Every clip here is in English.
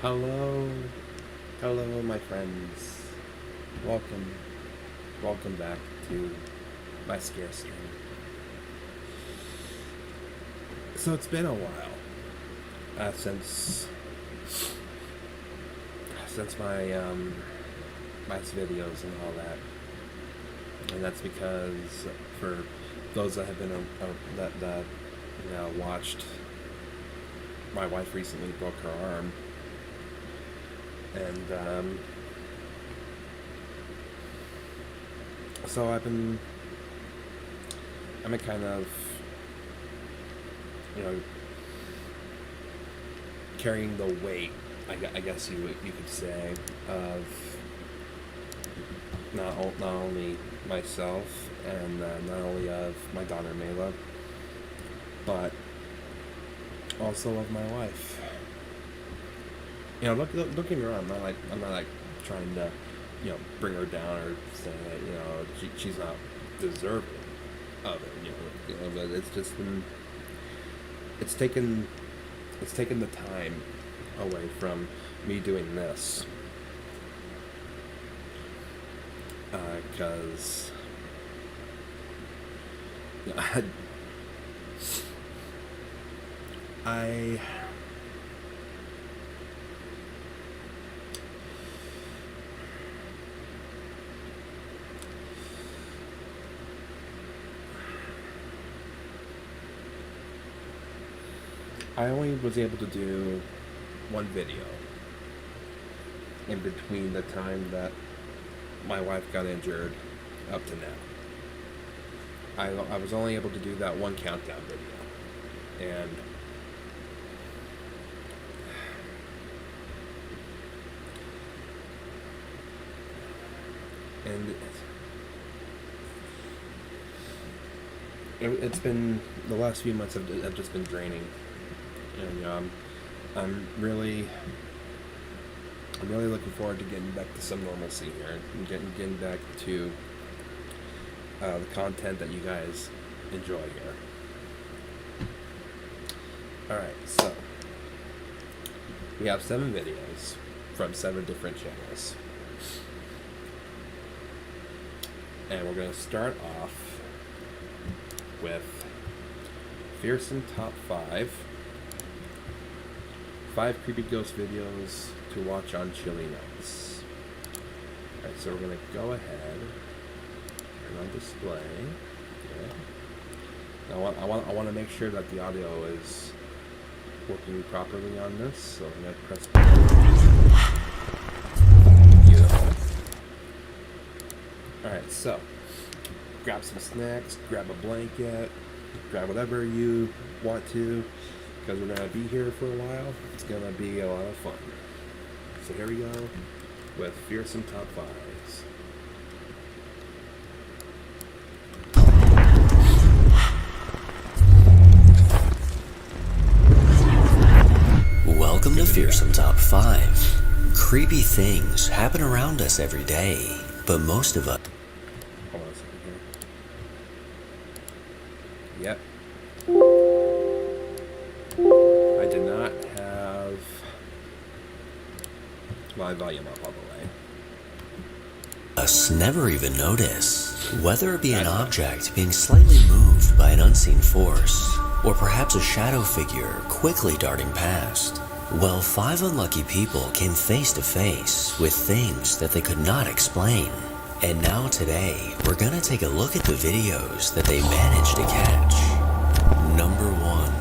Hello, hello, my friends. Welcome, welcome back to my scare stream. So it's been a while since my last videos and all that, and that's because for those that have been that watched, my wife recently broke her arm, and so I'm a kind of, you know, carrying the weight, I guess you could say, of not only myself and not only of my daughter Mela, but also of my wife. You know, don't get me wrong. I'm not like trying to, bring her down or say that she's not deserving of it. But it's just been, it's taken the time away from me doing this, because I only was able to do one video in between the time that my wife got injured up to now. I was only able to do that one countdown video, and it's been, the last few months have just been draining, and I'm really looking forward to getting back to some normalcy here and getting back to the content that you guys enjoy here. Alright, so we have 7 videos from 7 different channels, and we're going to start off with Fearsome Top 5 creepy ghost videos to watch on chilly nights. Alright, so we're going to go ahead and on display. Yeah. Now I want to make sure that the audio is working properly on this, so I'm going to press beautiful. Alright, so grab some snacks, grab a blanket, grab whatever you want to, because we're going to be here for a while. It's going to be a lot of fun. So here we go with Fearsome Top 5s. Welcome to Fearsome Top 5. Creepy things happen around us every day, but most of us... Hold on a second here. Yep. I did not have my volume up all the way. Us never even notice, whether it be an object being slightly moved by an unseen force, or perhaps a shadow figure quickly darting past. Well, 5 unlucky people came face to face with things that they could not explain. And now today, we're gonna take a look at the videos that they managed to catch. Number 1.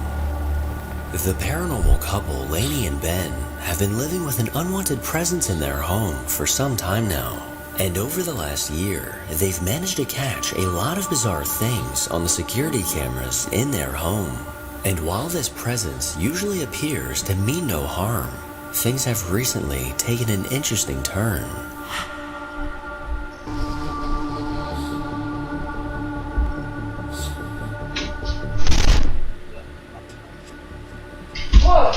The paranormal couple Lainey and Ben have been living with an unwanted presence in their home for some time now. And over the last year, they've managed to catch a lot of bizarre things on the security cameras in their home. And while this presence usually appears to mean no harm, things have recently taken an interesting turn. What?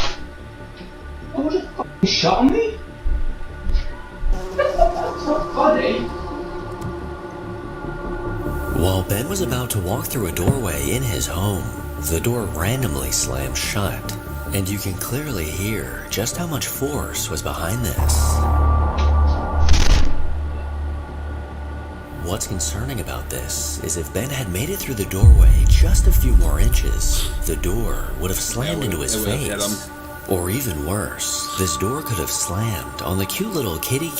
What the fuck? You shot me? That's not funny. While Ben was about to walk through a doorway in his home, the door randomly slammed shut. And you can clearly hear just how much force was behind this. What's concerning about this is if Ben had made it through the doorway just a few more inches, the door would have slammed into his face. Or even worse, this door could have slammed on the cute little kitty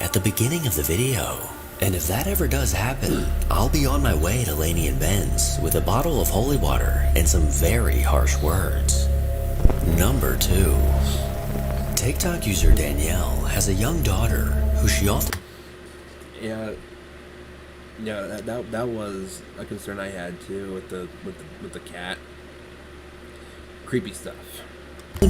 at the beginning of the video. And if that ever does happen, I'll be on my way to Laney and Ben's with a bottle of holy water and some very harsh words. Number 2. TikTok user Danielle has a young daughter who she often... Yeah, that was a concern I had too with the cat. Creepy stuff.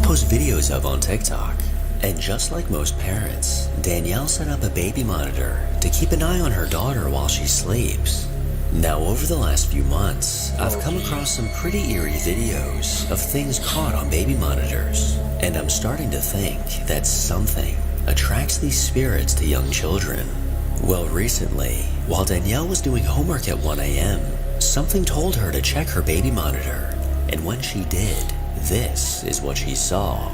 ...post videos of on TikTok. And just like most parents, Danielle set up a baby monitor to keep an eye on her daughter while she sleeps. Now, over the last few months, I've come across some pretty eerie videos of things caught on baby monitors, and I'm starting to think that something attracts these spirits to young children. Well, recently, while Danielle was doing homework at 1 a.m., something told her to check her baby monitor, and when she did, this is what she saw.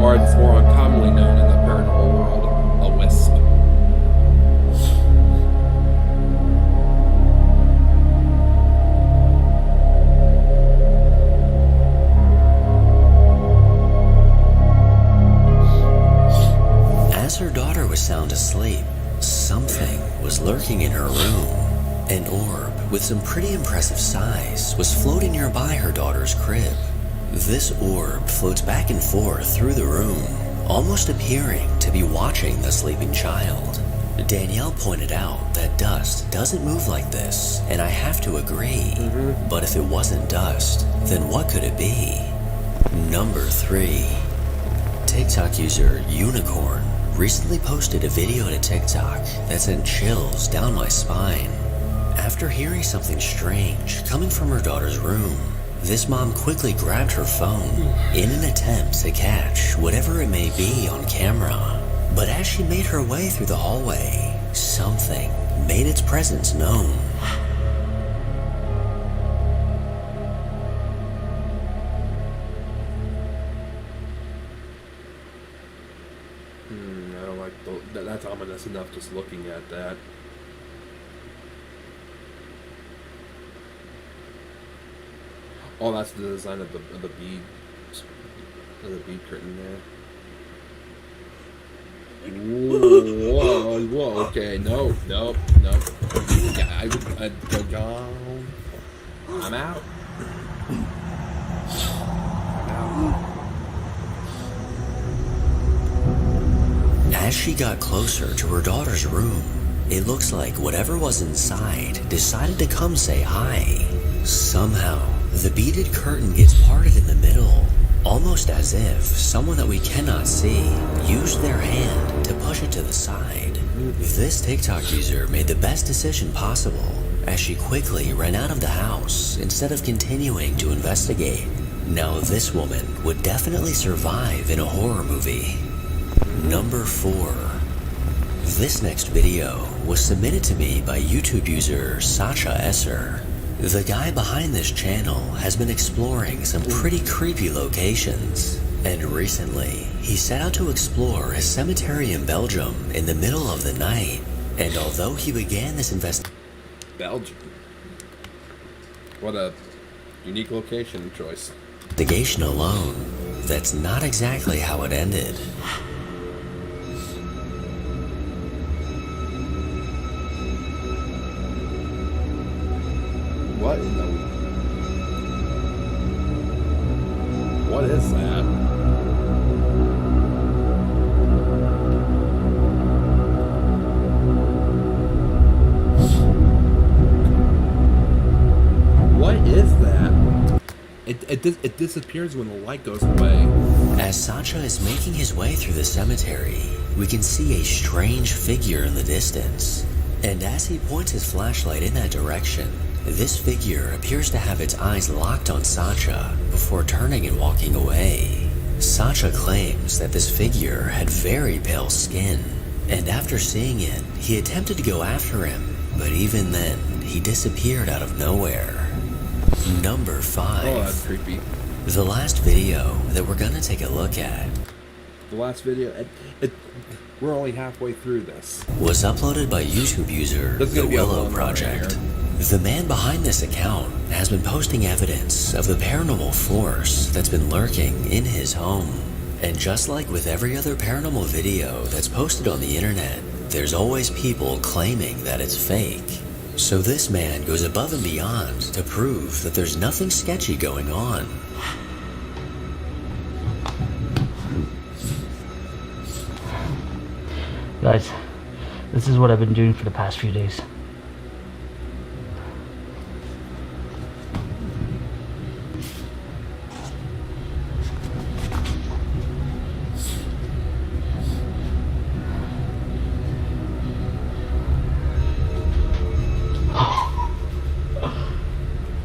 Or it's more uncommonly known in the paranormal world, a wisp. As her daughter was sound asleep, something was lurking in her room. An orb with some pretty impressive size was floating nearby her daughter's crib. This orb floats back and forth through the room, almost appearing to be watching the sleeping child. Danielle pointed out that dust doesn't move like this, and I have to agree. But if it wasn't dust, then what could it be? Number 3. TikTok user Unicorn recently posted a video to TikTok that sent chills down my spine. After hearing something strange coming from her daughter's room, this mom quickly grabbed her phone in an attempt to catch whatever it may be on camera. But as she made her way through the hallway, something made its presence known. I don't like that's ominous enough just looking at that. Oh, that's the design of the bead, of the bead curtain there. Whoa, okay, no. Yeah, I'd go gone. I'm out. As she got closer to her daughter's room, it looks like whatever was inside decided to come say hi. Somehow, the beaded curtain gets parted in the middle, almost as if someone that we cannot see used their hand to push it to the side. This TikTok user made the best decision possible, as she quickly ran out of the house instead of continuing to investigate. Now this woman would definitely survive in a horror movie. Number 4. This next video was submitted to me by YouTube user Sacha Esser. The guy behind this channel has been exploring some pretty creepy locations, and recently he set out to explore a cemetery in Belgium in the middle of the night. And although he began this Belgium. What a unique location choice. investigation alone, that's not exactly how it ended. What in the... What is that? What is that? It disappears when the light goes away. As Sacha is making his way through the cemetery, we can see a strange figure in the distance. And as he points his flashlight in that direction, this figure appears to have its eyes locked on Sacha before turning and walking away. Sacha claims that this figure had very pale skin, and after seeing it, he attempted to go after him, but even then, he disappeared out of nowhere. Number 5. Oh, that's creepy. The last video that we're gonna take a look at The last video, we're only halfway through this. was uploaded by YouTube user This is The gonna be a Willow long one right Project. here. The man behind this account has been posting evidence of the paranormal force that's been lurking in his home. And just like with every other paranormal video that's posted on the internet, there's always people claiming that it's fake. So this man goes above and beyond to prove that there's nothing sketchy going on. Guys, this is what I've been doing for the past few days.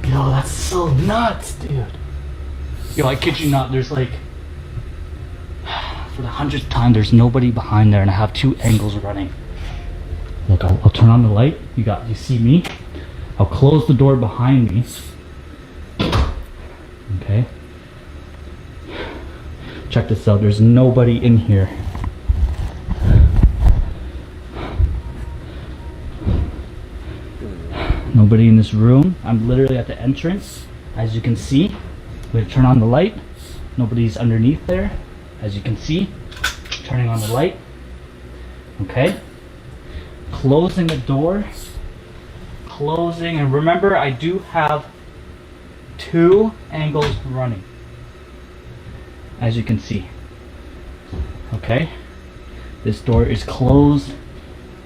Yo, that's so nuts, dude. Yo, I kid you not, there's like, for the 100th time, there's nobody behind there, and I have 2 angles running. Look, I'll turn on the light. You see me? I'll close the door behind me. Okay. Check this out. There's nobody in here. Nobody in this room. I'm literally at the entrance. As you can see, I'm going to turn on the light. Nobody's underneath there. As you can see, turning on the light. Okay. Closing the door. Closing. And remember, I do have 2 angles running. As you can see. Okay. This door is closed.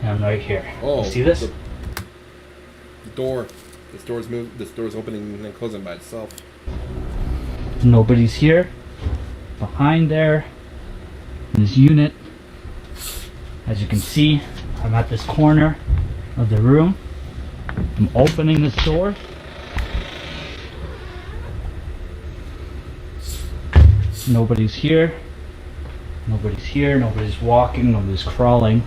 And I'm right here. Oh, You see this? The door. This door's moved. This door's opening and closing by itself. Nobody's here. Behind there, in this unit, as you can see, I'm at this corner of the room. I'm opening this door. Nobody's here. Nobody's here. Nobody's walking. Nobody's crawling.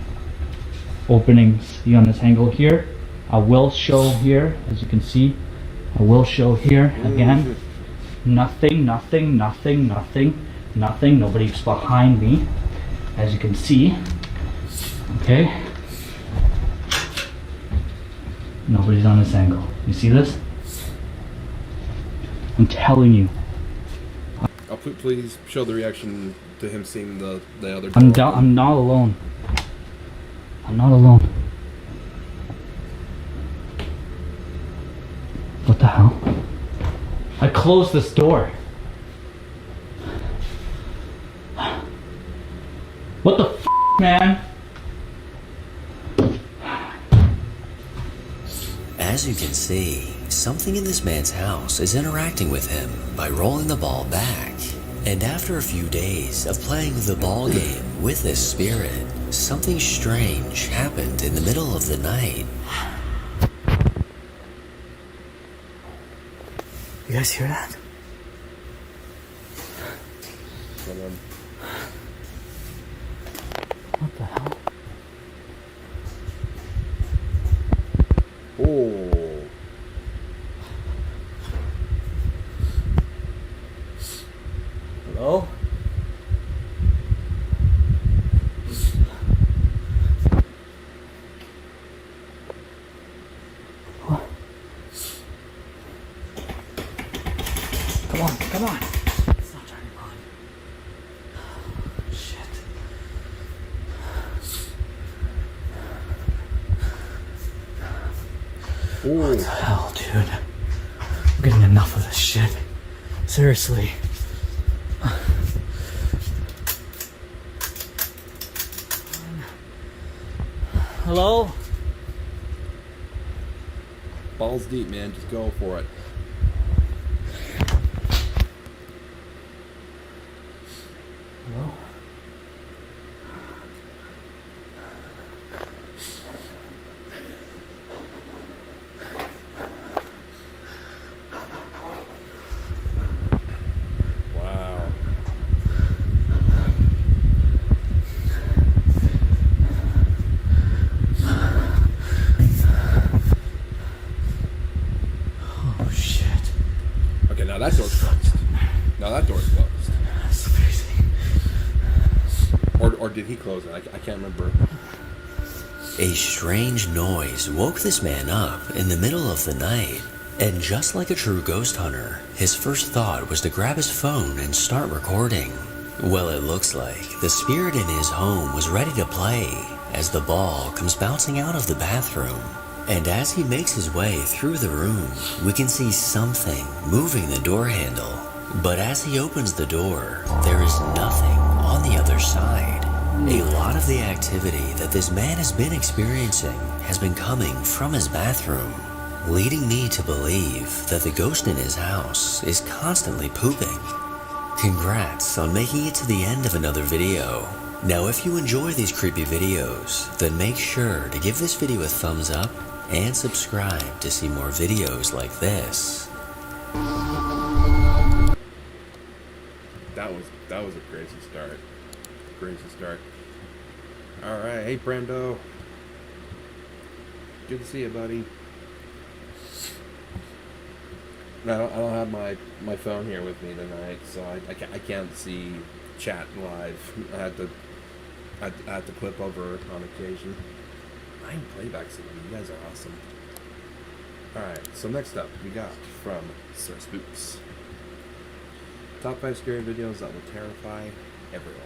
Opening, see on this angle here. I will show here, as you can see. I will show here again. Nothing, nothing, nothing, nothing. Nothing, nobody's behind me, as you can see. Okay. Nobody's on this angle. You see this? I'm telling you. Please show the reaction to him seeing the other door. I'm not alone. I'm not alone. What the hell? I closed this door. What the f, man? As you can see, something in this man's house is interacting with him by rolling the ball back. And after a few days of playing the ball game with this spirit, something strange happened in the middle of the night. You guys hear that? What the hell? Oh. Hello? What? Come on, come on. It's not turning on. Shit. What the hell, dude? I'm getting enough of this shit. Seriously. Hello? Balls deep, man. Just go for it. Hello? closed. Or did he close it? I can't remember. A strange noise woke this man up in the middle of the night, and just like a true ghost hunter, his first thought was to grab his phone and start recording. Well, it looks like the spirit in his home was ready to play as the ball comes bouncing out of the bathroom. And as he makes his way through the room, we can see something moving the door handle. But as he opens the door, there is nothing on the other side. A lot of the activity that this man has been experiencing has been coming from his bathroom, leading me to believe that the ghost in his house is constantly pooping. Congrats on making it to the end of another video. Now if you enjoy these creepy videos, then make sure to give this video a thumbs up and subscribe to see more videos like this. That was a crazy start. Crazy start. Alright, hey Brando. Good to see you, buddy. No, I don't have my phone here with me tonight, so I can't see chat live. I had to clip over on occasion. 9 playbacks, you guys are awesome. Alright, so next up we got from Sir Spooks. Top 5 scary videos that will terrify everyone.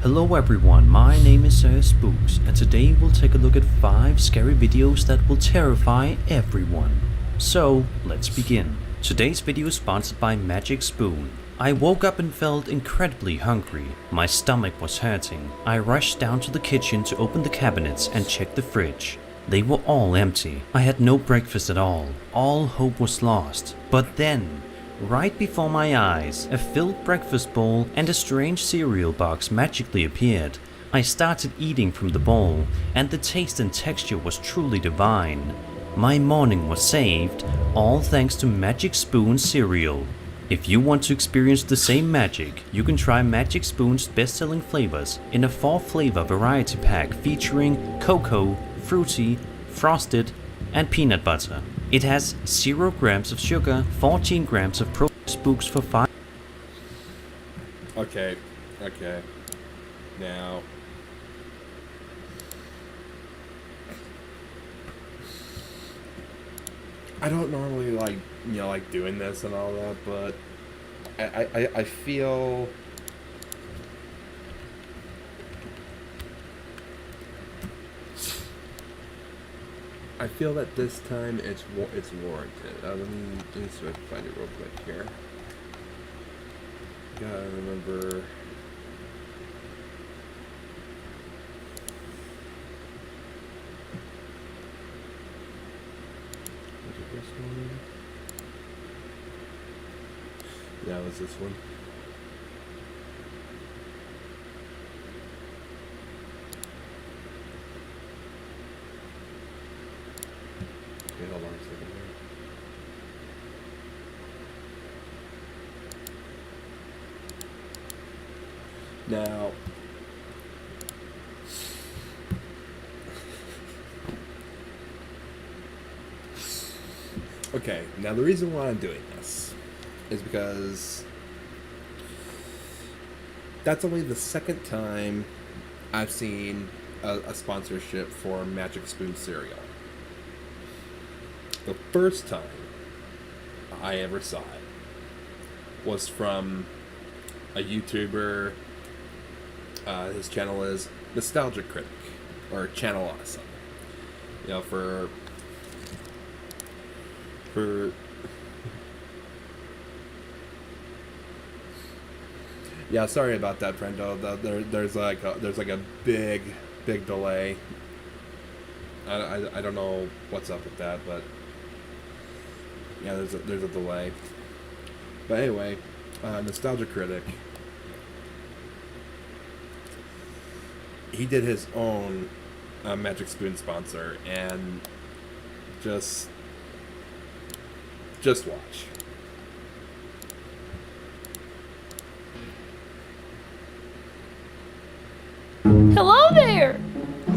Hello everyone, my name is Sir Spooks, and today we'll take a look at 5 scary videos that will terrify everyone. So, let's begin. Today's video is sponsored by Magic Spoon. I woke up and felt incredibly hungry. My stomach was hurting. I rushed down to the kitchen to open the cabinets and check the fridge. They were all empty. I had no breakfast at all. All hope was lost. But then, right before my eyes, a filled breakfast bowl and a strange cereal box magically appeared. I started eating from the bowl, and the taste and texture was truly divine. My morning was saved, all thanks to Magic Spoon cereal. If you want to experience the same magic, you can try Magic Spoon's best-selling flavors in a 4-flavor variety pack featuring cocoa, fruity, frosted, and peanut butter. It has 0 grams of sugar, 14 grams of protein. Spooks for 5. Okay. Now, I don't normally like doing this and all that, but I feel that this time it's warranted. Let me see if I can find it real quick here. Gotta remember. Was it this one? Yeah, it was this one. Okay, hold on a second here. Now, okay, now the reason why I'm doing this is because that's only the second time I've seen a sponsorship for Magic Spoon cereal. The first time I ever saw it was from a YouTuber. His channel is Nostalgia Critic, or Channel Awesome. You know, for yeah, sorry about that, friendo. There's like a big delay. I don't know what's up with that, but yeah, there's a delay. But anyway, Nostalgia Critic. He did his own Magic Spoon sponsor, and just watch.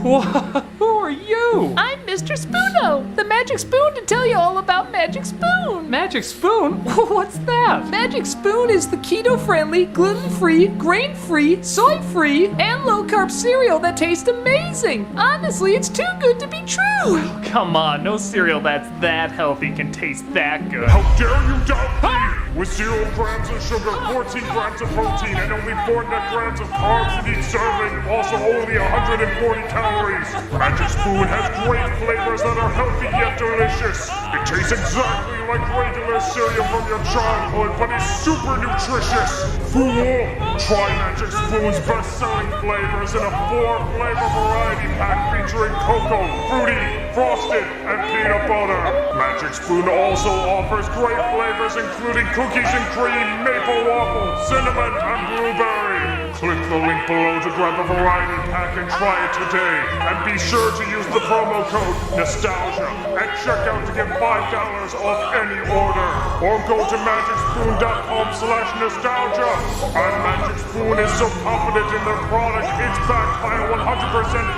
Who are you? I'm Mr. Spoono, the magic spoon to tell you all about Magic Spoon. Magic Spoon? What's that? Magic Spoon is the keto-friendly, gluten-free, grain-free, soy-free, and low-carb cereal that tastes amazing. Honestly, it's too good to be true. Come on, no cereal that's that healthy can taste that good. How dare you doubt me! With 0 grams of sugar, 14 grams of protein, and only 4 net grams of carbs in each serving, also only 140 calories. Magic Spoon has great flavors that are healthy yet delicious. It tastes exactly like regular cereal from your childhood, but is super nutritious. Fool! Try Magic Spoon's best-selling flavors in a 4-flavor variety pack featuring cocoa, fruity, frosted, and peanut butter. Magic Spoon also offers great flavors including cookies and cream, maple waffle, cinnamon, and blueberry. Click the link below to grab a variety pack and try it today. And be sure to use the promo code NOSTALGIA at checkout to get $5 off any order. Or go to magicspoon.com/nostalgia. And Magic Spoon is so confident in their product, it's backed by a 100%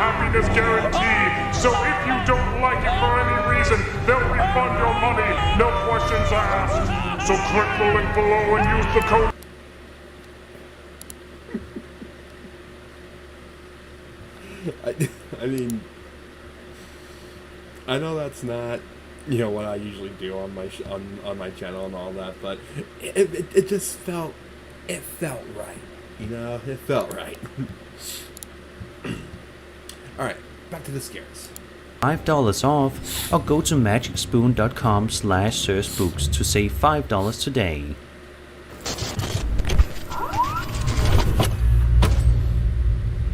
happiness guarantee. So if you don't like it for any reason, they'll refund your money, no questions asked. So click the link below and use the code. I mean, I know that's not, what I usually do on my on my channel and all that, but it just felt right. It felt right. All right, back to the scares. $5 off, or go to magicspoon.com/SirSpooks to save $5 today.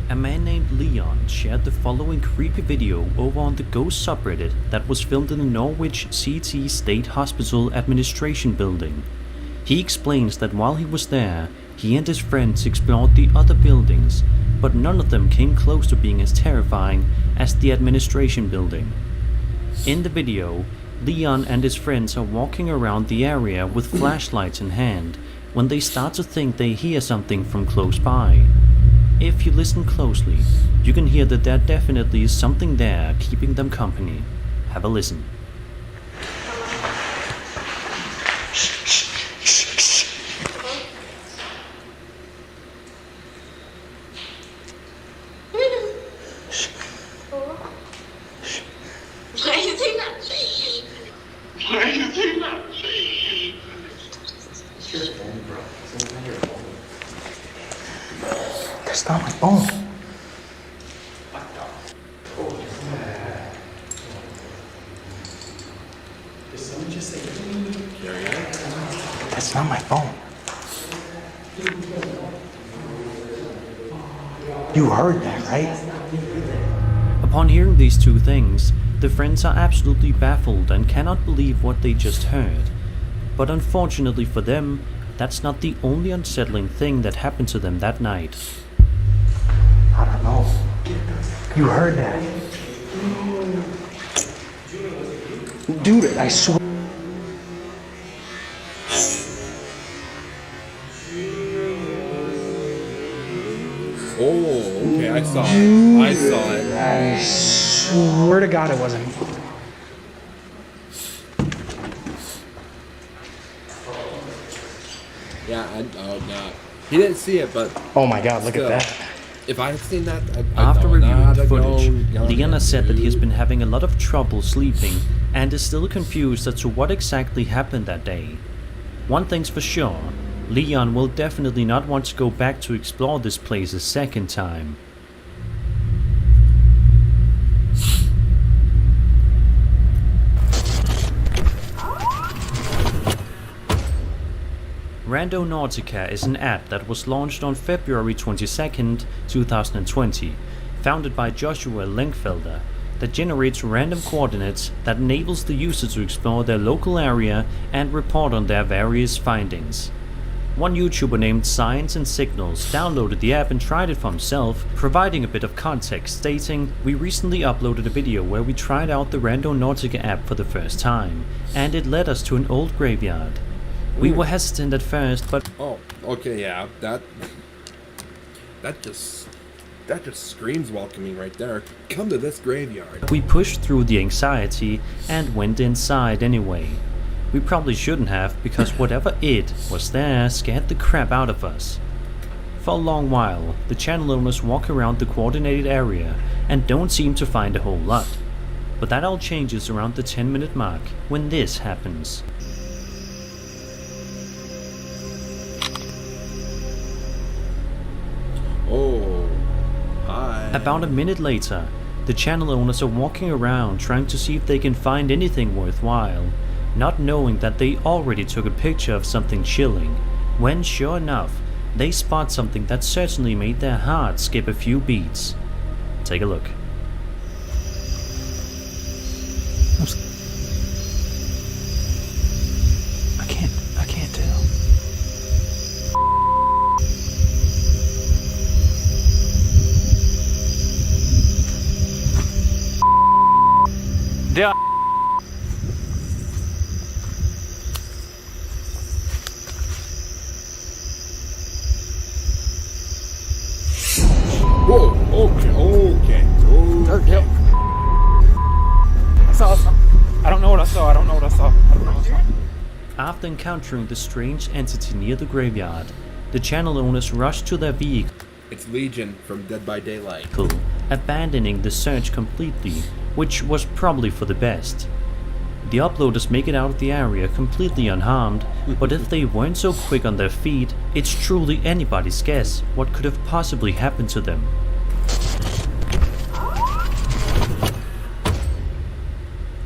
A man named Leon shared the following creepy video over on the Ghost subreddit that was filmed in the Norwich CT State Hospital Administration building. He explains that while he was there, he and his friends explored the other buildings, but none of them came close to being as terrifying as the administration building. In the video, Leon and his friends are walking around the area with flashlights in hand when they start to think they hear something from close by. If you listen closely, you can hear that there definitely is something there keeping them company. Have a listen. That's not my phone. That's not my phone. You heard that, right? Upon hearing these two things, the friends are absolutely baffled and cannot believe what they just heard. But unfortunately for them, that's not the only unsettling thing that happened to them that night. I don't know. You heard that. Dude, I swear. Oh, okay, I saw it. I saw it. I swear to God it wasn't. Yeah, oh no, he didn't see it, but Oh my God, look still, at that. if I had seen that, After reviewing the footage, Leon Leon has said that he has been having a lot of trouble sleeping and is still confused as to what exactly happened that day. One thing's for sure, Leon will definitely not want to go back to explore this place a second time. Randonautica is an app that was launched on February 22nd, 2020, founded by Joshua Lenkfelder, that generates random coordinates that enables the user to explore their local area and report on their various findings. One YouTuber named Science and Signals downloaded the app and tried it for himself, providing a bit of context stating, "We recently uploaded a video where we tried out the Randonautica app for the first time, and it led us to an old graveyard. We were hesitant at first, but..." Oh, okay, yeah, that just that just screams welcoming right there. Come to this graveyard. We pushed through the anxiety and went inside anyway. We probably shouldn't have, because whatever it was there scared the crap out of us. For a long while, the channel owners walk around the coordinated area and don't seem to find a whole lot. But that all changes around the 10-minute mark when this happens. Oh, hi. About a minute later, the channel owners are walking around trying to see if they can find anything worthwhile, not knowing that they already took a picture of something chilling, when sure enough, they spot something that certainly made their heart skip a few beats. Take a look. I can't tell. Yeah. Whoa, okay. I saw something. I don't know what I saw. After encountering the strange entity near the graveyard, the channel owners rushed to their vehicle, It's Legion from Dead by Daylight. abandoning the search completely, which was probably for the best. The uploaders make it out of the area completely unharmed, but if they weren't so quick on their feet, it's truly anybody's guess what could have possibly happened to them.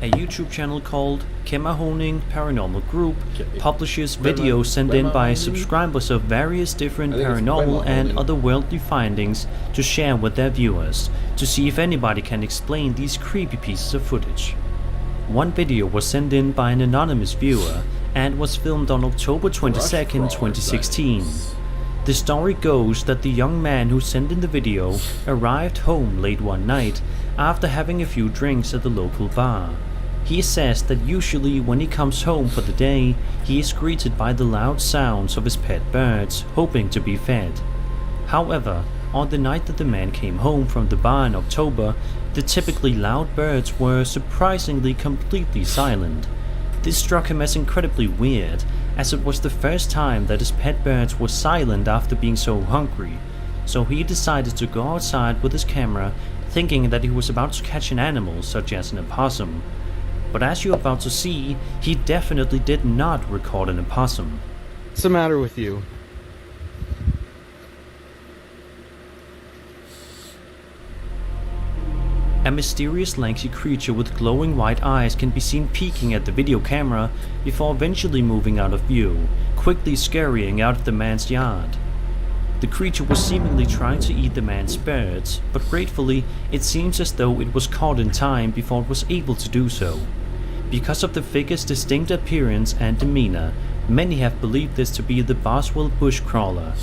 A YouTube channel called Kemahoning Paranormal Group publishes videos sent in by subscribers of various different paranormal and otherworldly findings to share with their viewers, to see if anybody can explain these creepy pieces of footage. One video was sent in by an anonymous viewer and was filmed on October 22nd, 2016. The story goes that the young man who sent in the video arrived home late one night after having a few drinks at the local bar. He says that usually when he comes home for the day, he is greeted by the loud sounds of his pet birds, hoping to be fed. However, on the night that the man came home from the bar in October, the typically loud birds were surprisingly completely silent. This struck him as incredibly weird, as it was the first time that his pet birds were silent after being so hungry. So he decided to go outside with his camera, thinking that he was about to catch an animal such as an opossum. But as you're about to see, he definitely did not record an opossum. What's the matter with you? A mysterious lanky creature with glowing white eyes can be seen peeking at the video camera before eventually moving out of view, quickly scurrying out of the man's yard. The creature was seemingly trying to eat the man's birds, but gratefully it seems as though it was caught in time before it was able to do so. Because of the figure's distinct appearance and demeanor, many have believed this to be the Boswell bushcrawler,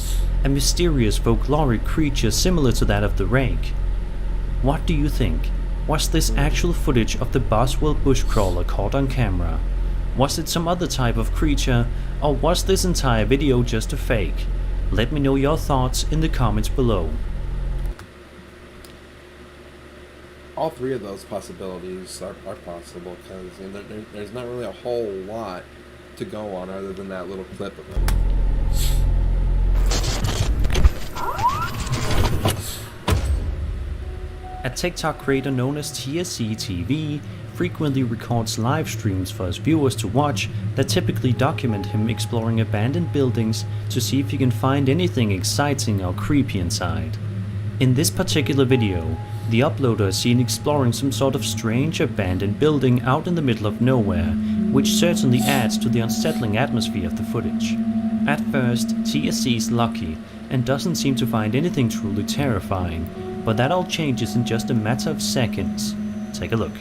a mysterious folkloric creature similar to that of the rake. What do you think? Was this actual footage of the Boswell bushcrawler caught on camera? Was it some other type of creature, or was this entire video just a fake? Let me know your thoughts in the comments below. All three of those possibilities are possible, because there's not really a whole lot to go on other than that little clip of him. A TikTok creator known as TSC TV frequently records live streams for his viewers to watch that typically document him exploring abandoned buildings to see if he can find anything exciting or creepy inside. In this particular video, the uploader is seen exploring some sort of strange abandoned building out in the middle of nowhere, which certainly adds to the unsettling atmosphere of the footage. At first, TSC is lucky and doesn't seem to find anything truly terrifying, but that all changes in just a matter of seconds. Take a look.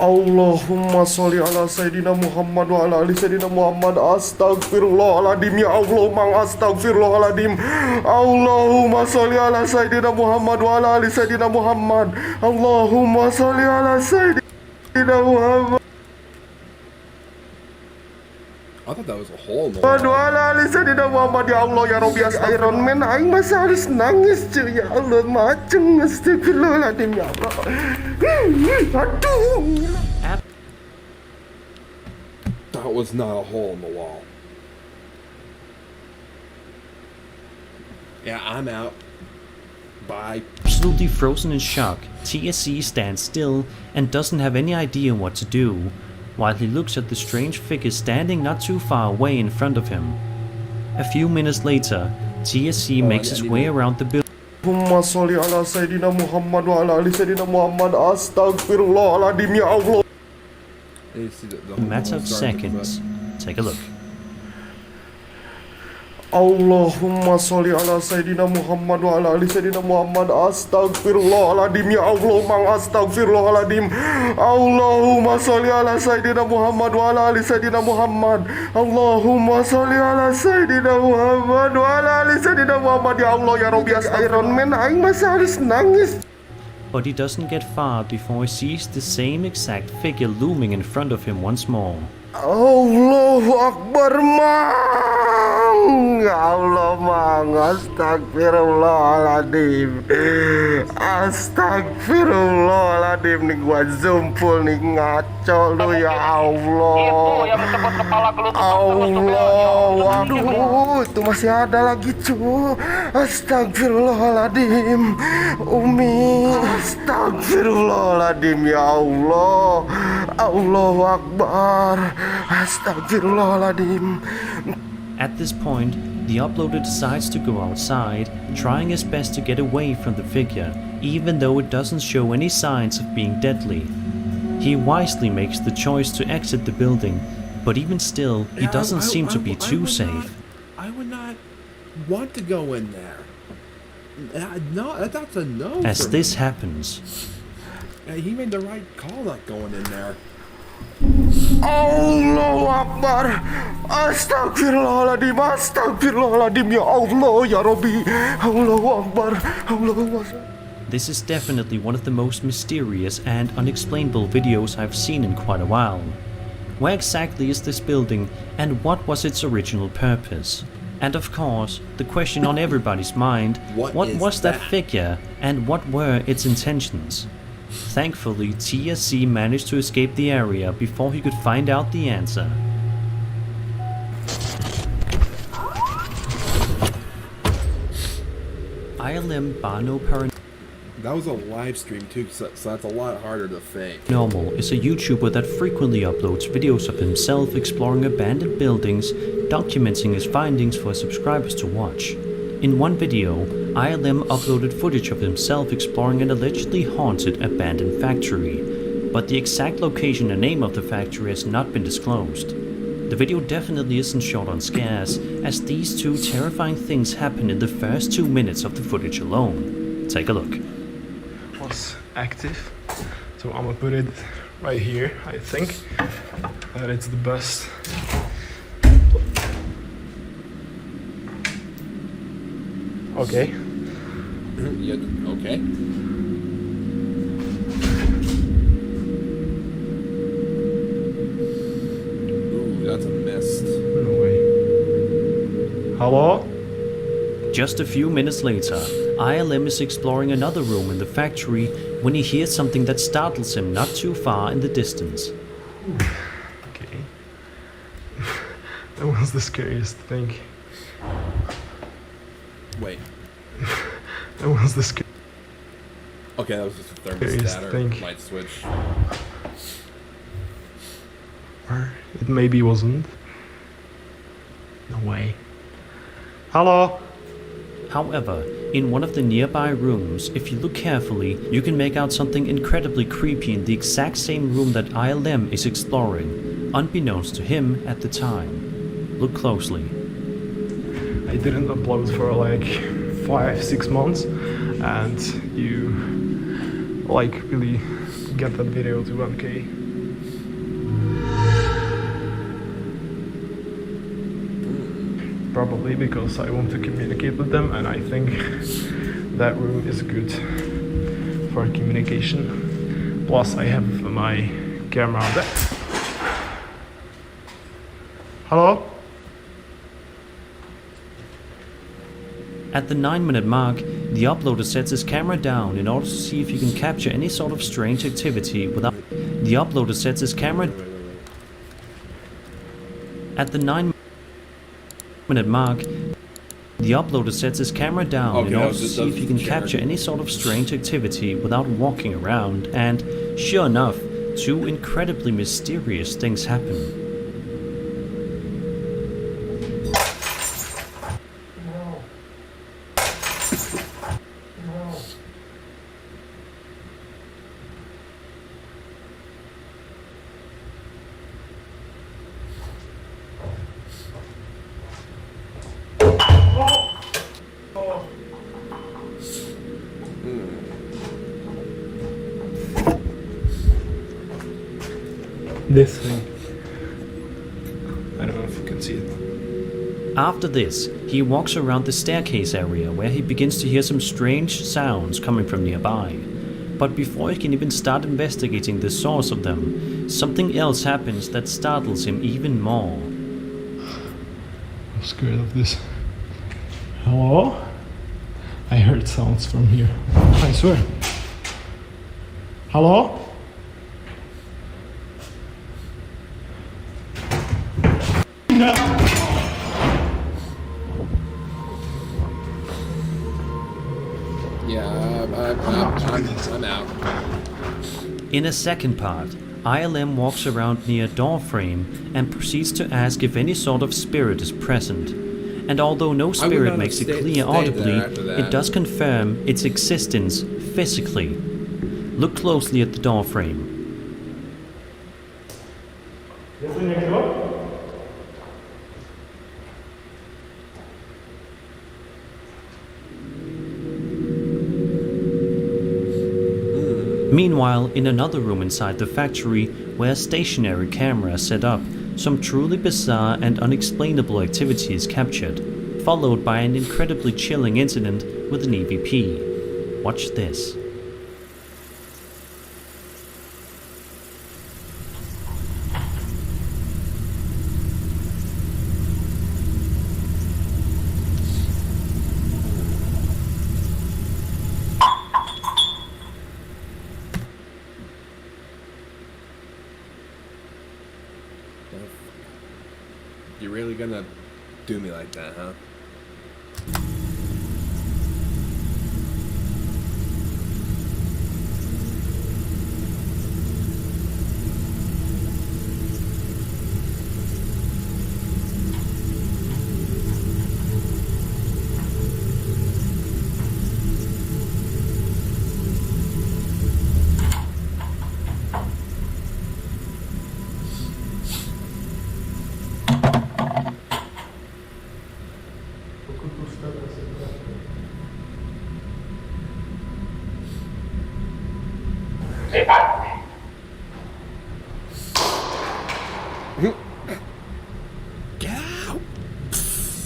Allahumma sholli ala Sayyidina Muhammad wa ala ali Sayyidina Muhammad. Astagfirullahaladzim, ya Allah, mang astagfirullahaladzim. Allahumma sholli ala Sayyidina Muhammad wa ala ali Sayyidina Muhammad. Allahumma sholli ala Sayyidina Muhammad. I thought that was a hole in the wall. Aduh ala ali Sayyidina Muhammad ya Allah ya Rabbi Iron Man aing masa harus nangis cuy ya Allah macem astagfirullahaladzim ya Allah. Aduh. That was not a hole in the wall. Yeah, I'm out. Bye. Absolutely frozen in shock, TSC stands still and doesn't have any idea what to do, while he looks at the strange figure standing not too far away in front of him. A few minutes later, TSC makes his way around the building. Allahumma sholli ala Sayyidina Muhammad wa ala ali Sayyidina Muhammad astagfirullahaladzim ya Allah. A matter of seconds. Take a look. Allahumma sholli ala Sayyidina Muhammad wa ala ali Sayyidina Muhammad astagfirullahaladzim ya Allah mang astagfirullahaladzim. Allahumma sholli ala Sayyidina Muhammad wa ala ali Sayyidina Muhammad. Allahumma sholli ala Sayyidina Muhammad wa ala ali Sayyidina Muhammad ya Allah ya Rabbi Iron Man aing masa harus nangis. But he doesn't get far before he sees the same exact figure looming in front of him once more. Allahu Akbar mang. Allah mang astagfirullahaladzim. Astagfirullahaladzim nih gua zumpul nih ngaco lu ya Allah. Allah, waduh itu masih ada lagi cu. Astagfirullahaladzim. Umi, astagfirullahaladzim ya Allah. Allahu Akbar. Astagfirullahaladzim. At this point, the uploader decides to go outside, trying his best to get away from the figure, even though it doesn't show any signs of being deadly. He wisely makes the choice to exit the building, but even still, he doesn't seem to be too safe. I would not want to go in there. No, that's a no. As this happens, he made the right call not going in there. Allahu Akbar. Astagfirullahaladzim. Astagfirullahaladzim ya Allah ya Rabbi. Allahu Akbar. Allahu Akbar. this is definitely one of the most mysterious and unexplainable videos I've seen in quite a while. Where exactly is this building and what was its original purpose? And of course, the question on everybody's mind, what was that figure and what were its intentions? Thankfully, TSC managed to escape the area before he could find out the answer. ILM Bano Paranormal. That was a live stream too, so that's a lot harder to fake. Normal is a YouTuber that frequently uploads videos of himself exploring abandoned buildings, documenting his findings for his subscribers to watch. In one video, ILM uploaded footage of himself exploring an allegedly haunted abandoned factory, but the exact location and name of the factory has not been disclosed. The video definitely isn't short on scares, as these two terrifying things happen in the first 2 minutes of the footage alone. Take a look. Was active, so I'm gonna put it right here. I think that it's the best. Okay. Yeah, okay. Ooh, that's a mist. No way. Hello? Just a few minutes later, ILM is exploring another room in the factory when he hears something that startles him not too far in the distance. Okay. That was the scariest thing. Wait. That was the scariest. Okay, that was just a Scariest thermostat or thing. light switch. Or it maybe wasn't. No way. Hello? However, in one of the nearby rooms, if you look carefully, you can make out something incredibly creepy in the exact same room that ILM is exploring, unbeknownst to him at the time. Look closely. I didn't upload for like 5-6 months, and you like really get that video to 1K. Probably because I want to communicate with them, and I think that room is good for communication. Plus I have my camera on that. Hello? At the 9-minute mark, the uploader sets his camera down in order to see if he can capture any sort of strange activity without... The uploader sets his camera... At the 9-minute mark, the uploader sets his camera down in order to see if he can capture any sort of strange activity without walking around, and sure enough, 2 incredibly mysterious things happen. This thing. I don't know if you can see it. After this, he walks around the staircase area where he begins to hear some strange sounds coming from nearby. But before he can even start investigating the source of them, something else happens that startles him even more. I'm scared of this. Hello? I heard sounds from here. I swear. Hello? Yeah, I'm out. In a second part, ILM walks around near a door frame and proceeds to ask if any sort of spirit is present. And although no spirit makes it clear audibly, it does confirm its existence physically. Look closely at the door frame. Meanwhile, in another room inside the factory, where a stationary camera is set up, some truly bizarre and unexplainable activity is captured, followed by an incredibly chilling incident with an EVP. Watch this. You're really gonna do me like that, huh?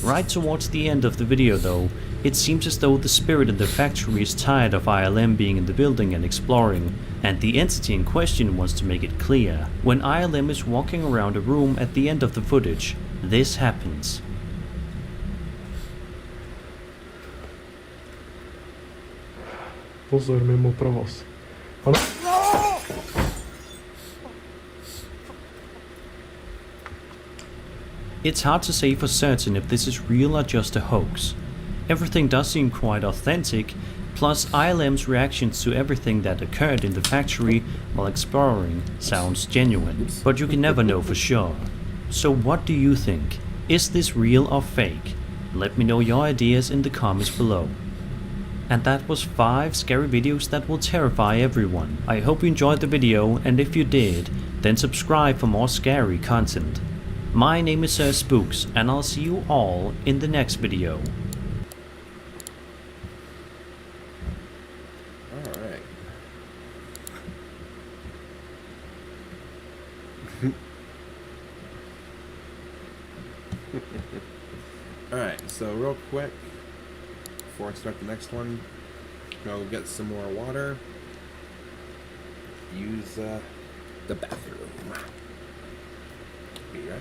Right towards the end of the video though, it seems as though the spirit in the factory is tired of ILM being in the building and exploring, and the entity in question wants to make it clear. When ILM is walking around a room at the end of the footage, this happens. Pozor, mimo provoz. It's hard to say for certain if this is real or just a hoax. Everything does seem quite authentic, plus ILM's reactions to everything that occurred in the factory while exploring sounds genuine, but you can never know for sure. So what do you think? Is this real or fake? Let me know your ideas in the comments below. And that was 5 scary videos that will terrify everyone. I hope you enjoyed the video, and if you did, then subscribe for more scary content. My name is Sir Spooks, and I'll see you all in the next video. Alright. Alright, so real quick, before I start the next one, go get some more water. Use the bathroom. Be right back.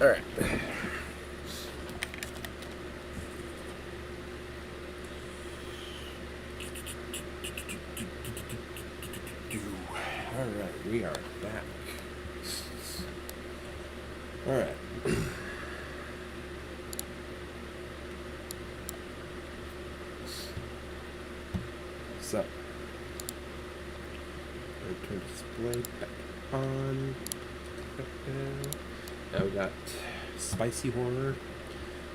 Alright. Alright, we are back. Alright. So, turn display back on. Now we got spicy horror,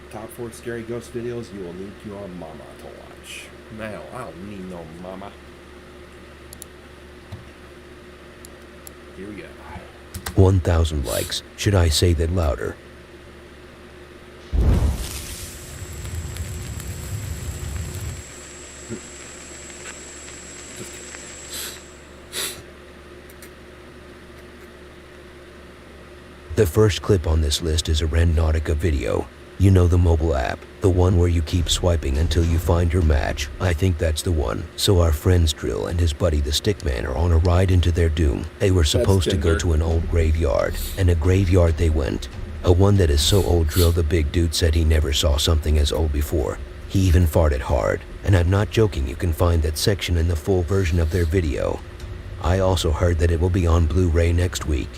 top 4 scary ghost videos you will need your mama to watch. Now, I don't need no mama. Here we go. 1,000 likes. Should I say that louder? The first clip on this list is a Randonautica video. You know the mobile app, the one where you keep swiping until you find your match. I think that's the one. So our friends Drill and his buddy the Stickman are on a ride into their doom. They were supposed to go to an old graveyard, and a graveyard they went. A one that is so old Drill the big dude said he never saw something as old before. He even farted hard, and I'm not joking, you can find that section in the full version of their video. I also heard that it will be on Blu-ray next week.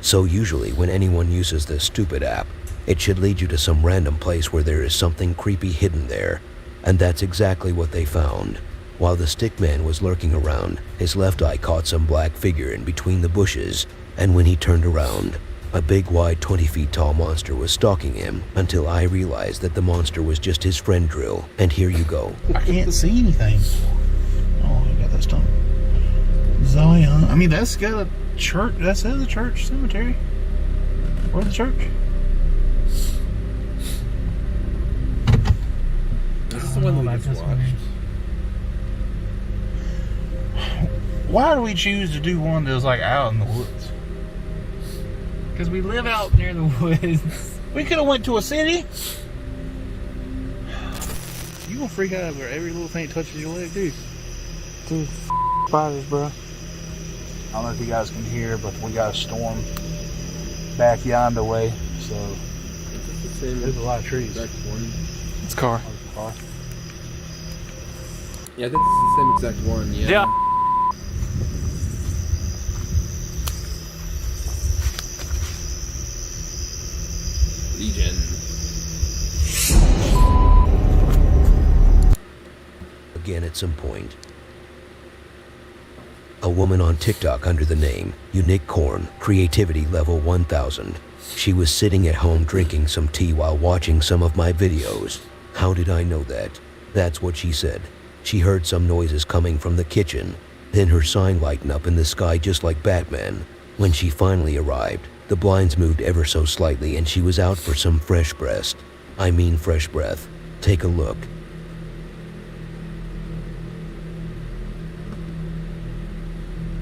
So usually when anyone uses this stupid app, it should lead you to some random place where there is something creepy hidden there. And that's exactly what they found. While the Stickman was lurking around, his left eye caught some black figure in between the bushes, and when he turned around, a big wide 20 feet tall monster was stalking him until I realized that the monster was just his friend Drill. And here you go. I can't see anything. Oh, I got that stump. Zion. I mean, that's got a church. That says a church cemetery. Where's the church? This is the one we just watched. Why do we choose to do one that was like out in the woods? Because we live out near the woods. We could have went to a city. You gonna freak out where every little thing touches your leg, dude. Dude, spiders, bro. I don't know if you guys can hear, but we got a storm back yonder way, so there's a lot of trees. It's a car. Yeah, I think this is the same exact one, yeah. Legion. Again at some point. A woman on TikTok under the name Unique Corn, creativity level 1000. She was sitting at home drinking some tea while watching some of my videos. How did I know that? That's what she said. She heard some noises coming from the kitchen. Then her sign lightened up in the sky just like Batman. When she finally arrived, the blinds moved ever so slightly and she was out for some fresh breath. I mean fresh breath. Take a look.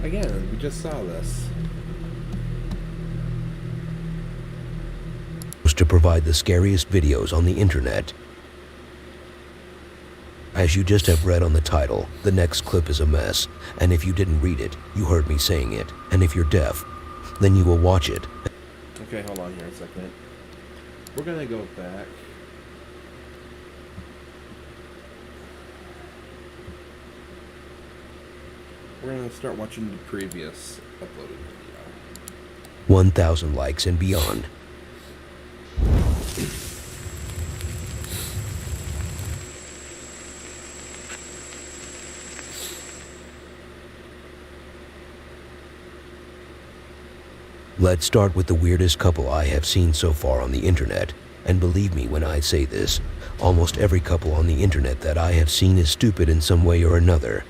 Again, we just saw this. To provide the scariest videos on the internet. As you just have read on the title, the next clip is a mess, and if you didn't read it, you heard me saying it, and if you're deaf, then you will watch it. Okay, hold on here a second. We're gonna go back. We're gonna start watching the previous uploaded video. 1,000 likes and beyond. Let's start with the weirdest couple I have seen so far on the internet. And believe me when I say this, almost every couple on the internet that I have seen is stupid in some way or another.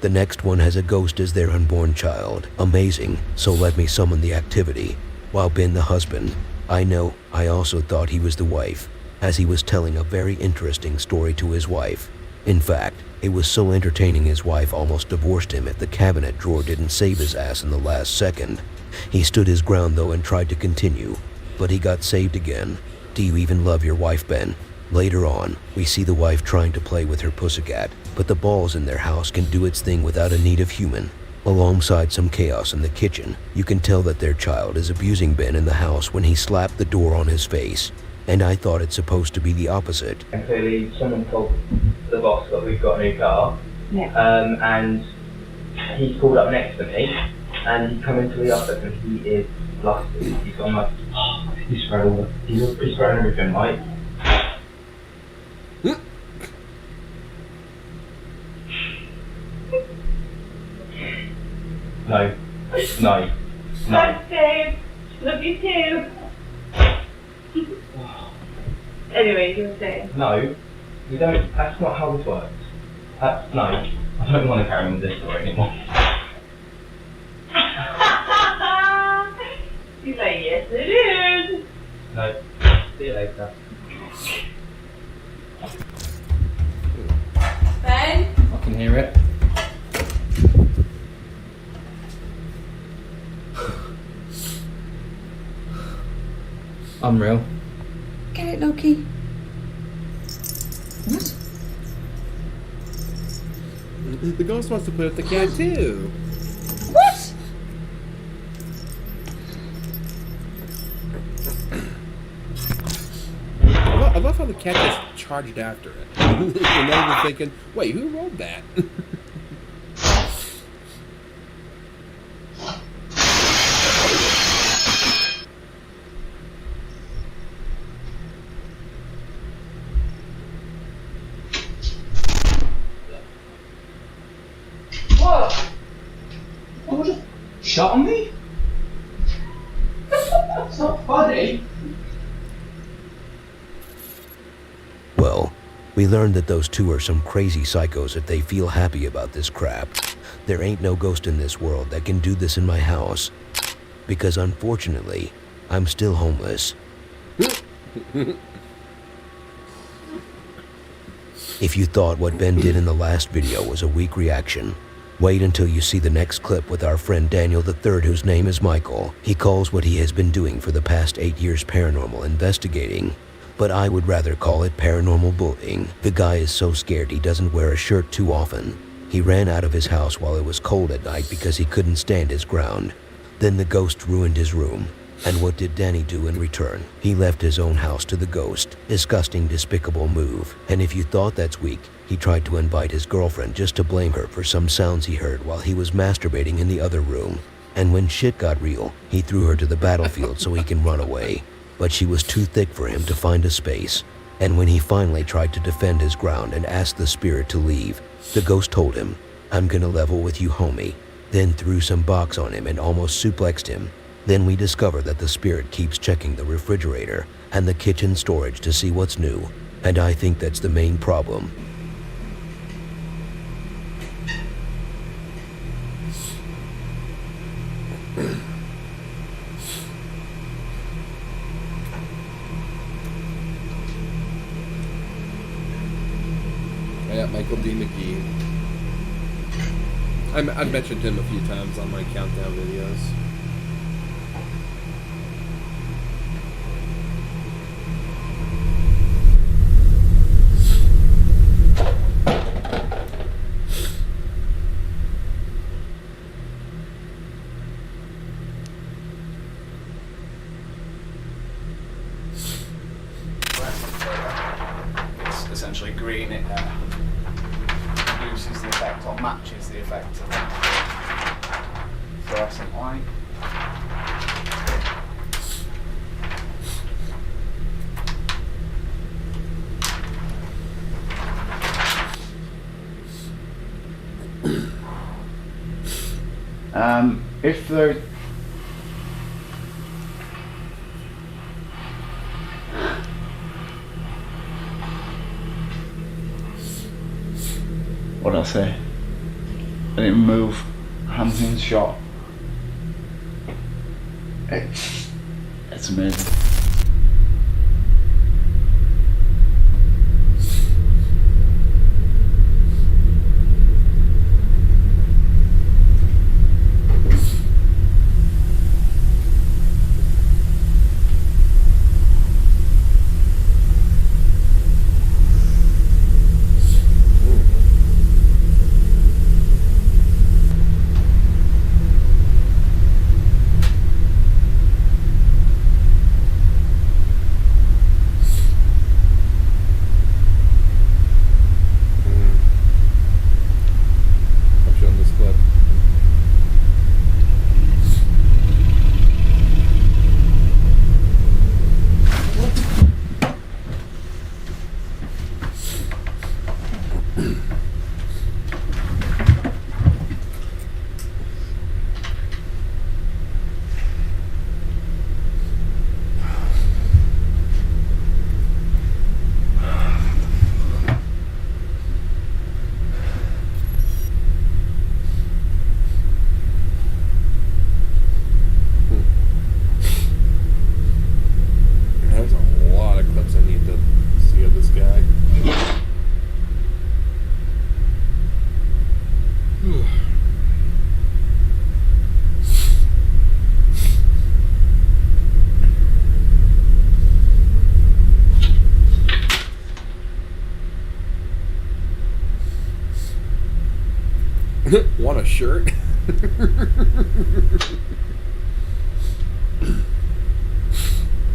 The next one has a ghost as their unborn child. Amazing, so let me summon the activity. While being the husband, I know I also thought he was the wife, as he was telling a very interesting story to his wife. In fact, it was so entertaining his wife almost divorced him if the cabinet drawer didn't save his ass in the last second. He stood his ground though and tried to continue, but he got saved again. Do you even love your wife, Ben? Later on, we see the wife trying to play with her pussycat, but the balls in their house can do its thing without a need of human. Alongside some chaos in the kitchen, you can tell that their child is abusing Ben in the house when he slapped the door on his face. And I thought it's supposed to be the opposite. And clearly someone told the boss that we've got a new car. Yeah. And he's called up next to me and he's come into the office and he is flustered. He's gone like, he's spread everything, right? No. Thanks, Dave. Love you too. Anyway, you were saying? No, we don't. That's not how this works. No, I don't want to carry on with this story anymore. He's like, yes, it is. No, see you later. Ben? I can hear it. Unreal. Get it, Loki. What? The ghost wants to put up the cat too. What? I love how the cat just charged after it. And then we're thinking, wait, who wrote that? What? What just shot on me? That's not funny. Well, we learned that those two are some crazy psychos if they feel happy about this crap. There ain't no ghost in this world that can do this in my house. Because unfortunately, I'm still homeless. If you thought what Ben did in the last video was a weak reaction, wait until you see the next clip with our friend Daniel III, whose name is Michael. He calls what he has been doing for the past 8 years paranormal investigating. But I would rather call it paranormal bullying. The guy is so scared he doesn't wear a shirt too often. He ran out of his house while it was cold at night because he couldn't stand his ground. Then the ghost ruined his room. And what did Danny do in return? He left his own house to the ghost. Disgusting, despicable move. And if you thought that's weak, he tried to invite his girlfriend just to blame her for some sounds he heard while he was masturbating in the other room. And when shit got real, he threw her to the battlefield so he can run away. But she was too thick for him to find a space. And when he finally tried to defend his ground and asked the spirit to leave, the ghost told him, "I'm gonna level with you, homie." Then threw some box on him and almost suplexed him. Then we discover that the spirit keeps checking the refrigerator and the kitchen storage to see what's new. And I think that's the main problem. Yeah, Michael D. McGee. I've mentioned him a few times on my countdown videos. It's essentially green. It reduces the effect or matches the effect of fluorescent light. If there what did I say? I didn't move. Hands in shot. It's amazing. There's a lot of clips I need to see of this guy. Want a shirt?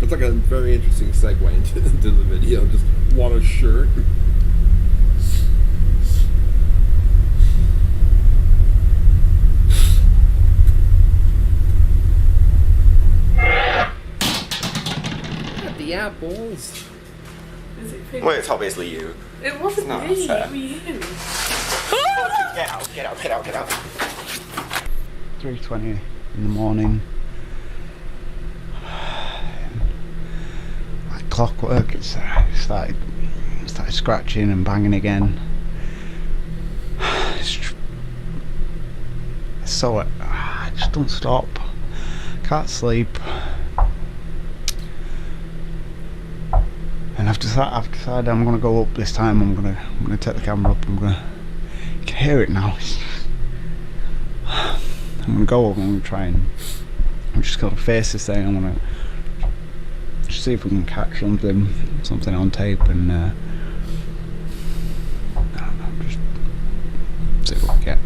It's like a very interesting segue into the video. Just want a shirt? Got the apples. Is it pink? Wait, it's obviously you. It wasn't No, me. fair. It was you. Get out, get out, get out, get out. 3:20 in the morning. Like clockwork, it started scratching and banging again. So it just don't stop. Can't sleep. And I've decided I'm gonna go up this time. I'm gonna take the camera up. You can hear it now. I'm gonna go up. I'm gonna try and I'm just gonna face this thing. I'm gonna just see if we can catch something on tape and I don't know, just see what we get.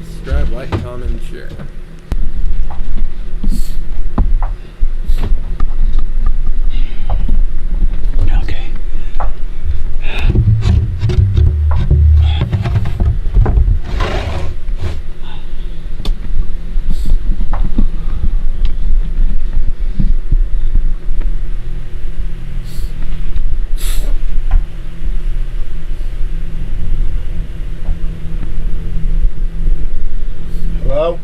Subscribe, like, comment, and share. Okay. Hello?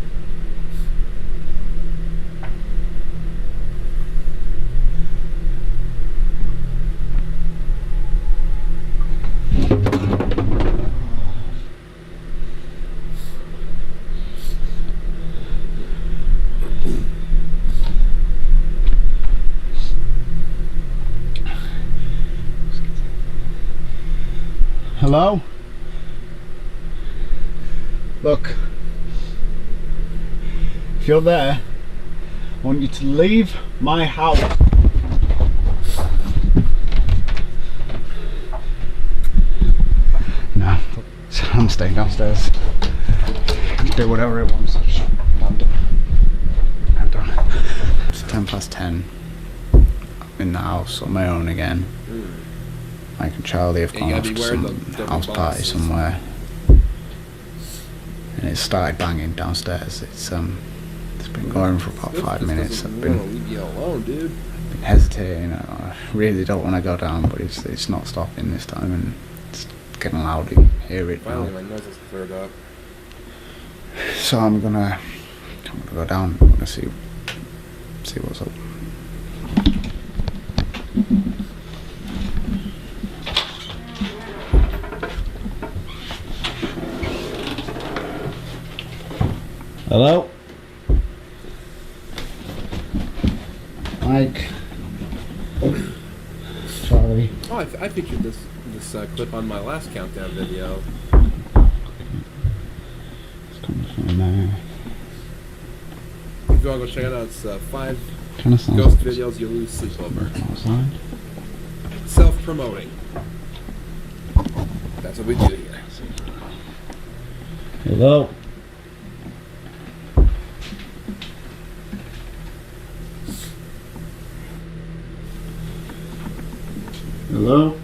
Hello? Look. If you're there, I want you to leave my house. No, I'm staying downstairs. Do whatever it wants. I'm done. I'm done. It's 10:10. I'm in the house on my own again. Mike and Charlie have gone off to some house party somewhere. And it started banging downstairs. It's been going for about 5 minutes. I've been leave you alone, dude. hesitating. I really don't want to go down, but it's not stopping this time, and it's getting loud. You can hear it now. Finally, my nose is cleared up. So I'm gonna go down. I'm gonna see what's up. Hello? Mike? Charlie? Oh, I featured this clip on my last countdown video. It's coming from there. If you want to go check it out, it's 5 Kinda sounds ghost like videos you lose sleep over. Outside? Self-promoting. That's what we do here. Hello? Hello?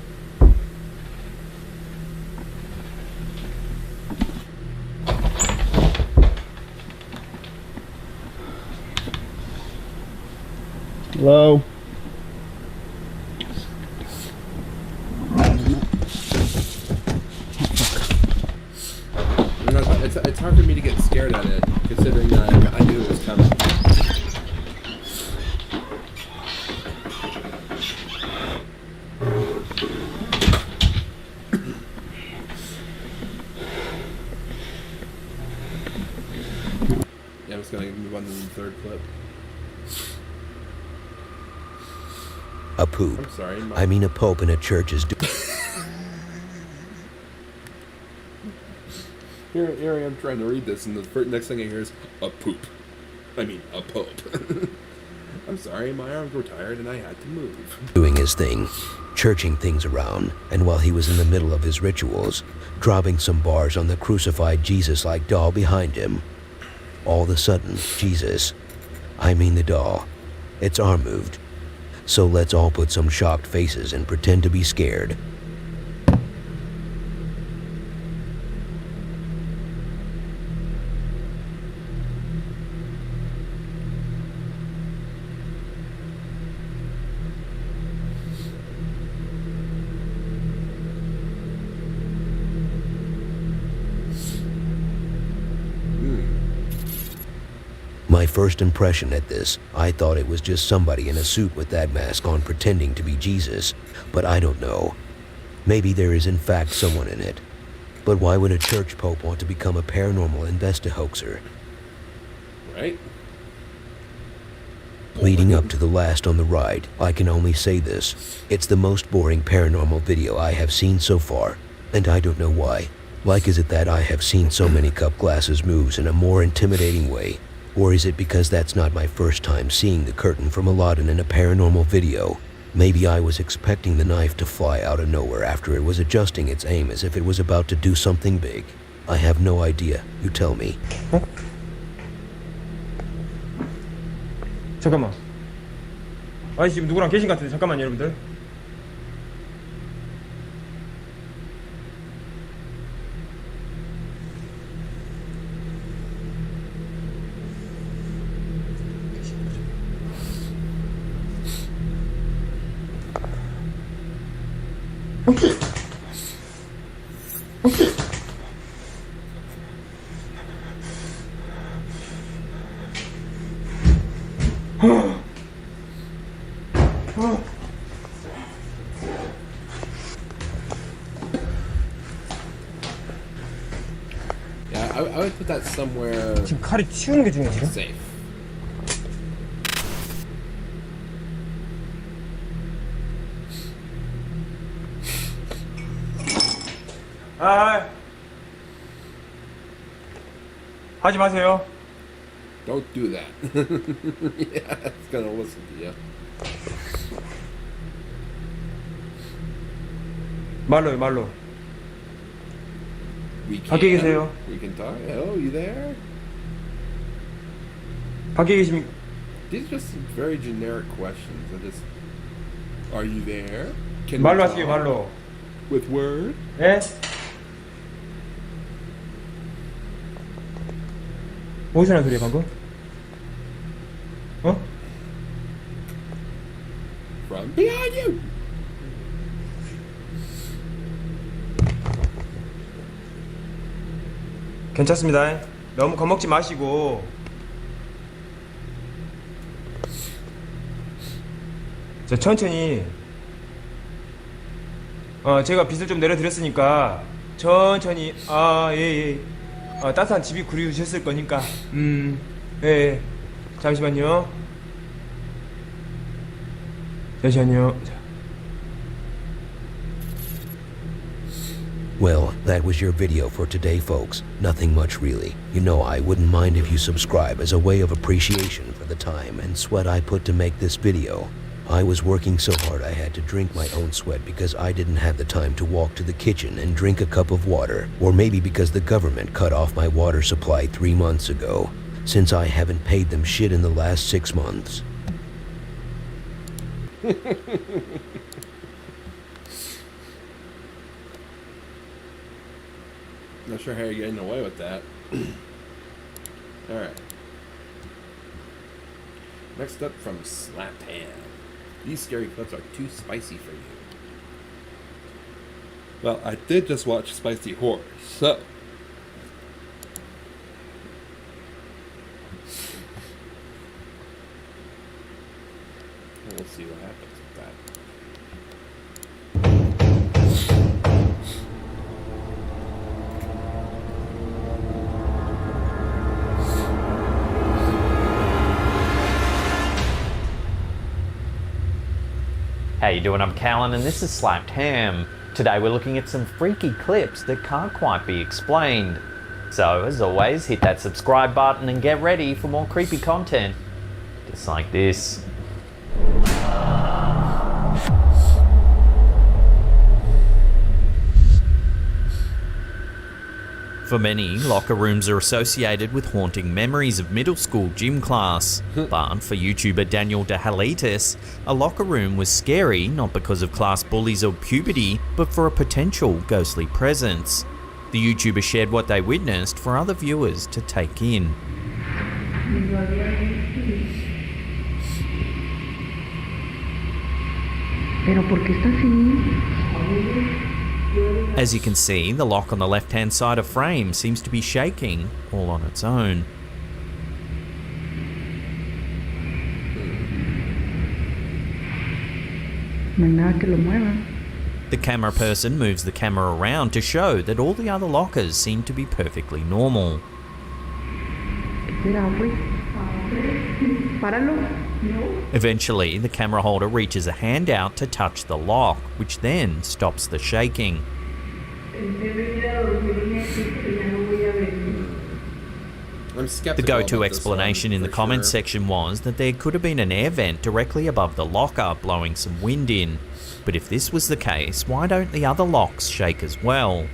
Hello? You know, it's hard for me to get scared at it, considering that I knew it was coming. Yeah, I'm just gonna move on to the third clip. A poop. I'm sorry. I mean, a pope in a church is Here I am trying to read this, and the next thing I hear is a poop. I mean, a pope. I'm sorry, my arms were tired and I had to move. doing his thing, churching things around, and while he was in the middle of his rituals, dropping some bars on the crucified Jesus-like doll behind him. All of a sudden, I mean the doll, its arm moved. So let's all put some shocked faces and pretend to be scared. My first impression at this, I thought it was just somebody in a suit with that mask on pretending to be Jesus, but I don't know. Maybe there is in fact someone in it. But why would a church pope want to become a paranormal investi-hoaxer? Right? Leading up to the last on the right, I can only say this. It's the most boring paranormal video I have seen so far, and I don't know why. Like, is it that I have seen so many cup glasses moves in a more intimidating way? Or is it because that's not my first time seeing the curtain from Aladdin in a paranormal video? Maybe I was expecting the knife to fly out of nowhere after it was adjusting its aim as if it was about to do something big. I have no idea. You tell me. 잠깐만. 아니 지금 누구랑 계신 것 같은데 잠깐만요 여러분들. Yeah, I would put that somewhere. 지금 칼이 치우는 게 중요해 지금. Safe. 아, 하지 마세요. Don't do that. Yeah, it's gonna listen to you. 말로요 말로. We 밖에 계세요. We can talk. Hello, you there? 밖에 계십니까? These are just some very generic questions. I just. Are you there? Can 말로 we 하시게요 talk? 말로. With word? 예? 어디서 나는 소리야 방금? 어? From behind you. 괜찮습니다. 너무 겁먹지 마시고. 자, 천천히. 제가 빚을 좀 내려드렸으니까 천천히. 예. 따뜻한 집이 그리우셨을 거니까. 예. 잠시만요. 잠시만요. Well, that was your video for today, folks. Nothing much, really. You know, I wouldn't mind if you subscribe as a way of appreciation for the time and sweat I put to make this video. I was working so hard I had to drink my own sweat because I didn't have the time to walk to the kitchen and drink a cup of water, or maybe because the government cut off my water supply 3 months ago, since I haven't paid them shit in the last 6 months. Not sure how you're getting away with that. Alright. Next up from Slapped Ham. These scary clips are too spicy for you. Well, I did just watch Spicy Horror, so... we'll see what happens with that. How you doing? I'm Callan and this is Slapped Ham. Today we're looking at some freaky clips that can't quite be explained. So as always, hit that subscribe button and get ready for more creepy content. Just like this. For many, locker rooms are associated with haunting memories of middle school gym class. But for YouTuber Daniel DeHalitis, a locker room was scary not because of class bullies or puberty, but for a potential ghostly presence. The YouTuber shared what they witnessed for other viewers to take in. Pero ¿por qué está así? As you can see, the lock on the left-hand side of frame seems to be shaking all on its own. No hay nada que lo mueva. The camera person moves the camera around to show that all the other lockers seem to be perfectly normal. ¿Qué será, güey? Páralo. No. Eventually, the camera holder reaches a hand out to touch the lock, which then stops the shaking. I'm skeptical. The go-to about this explanation one, in the for comments sure. section was that there could have been an air vent directly above the locker blowing some wind in. But if this was the case, why don't the other locks shake as well?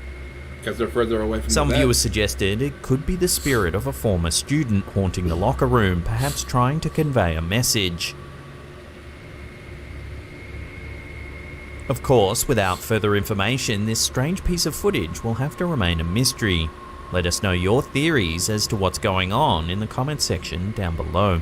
Because they're further away from Some the bed. viewers suggested it could be the spirit of a former student haunting the locker room, perhaps trying to convey a message. Of course, without further information, this strange piece of footage will have to remain a mystery. Let us know your theories as to what's going on in the comment section down below.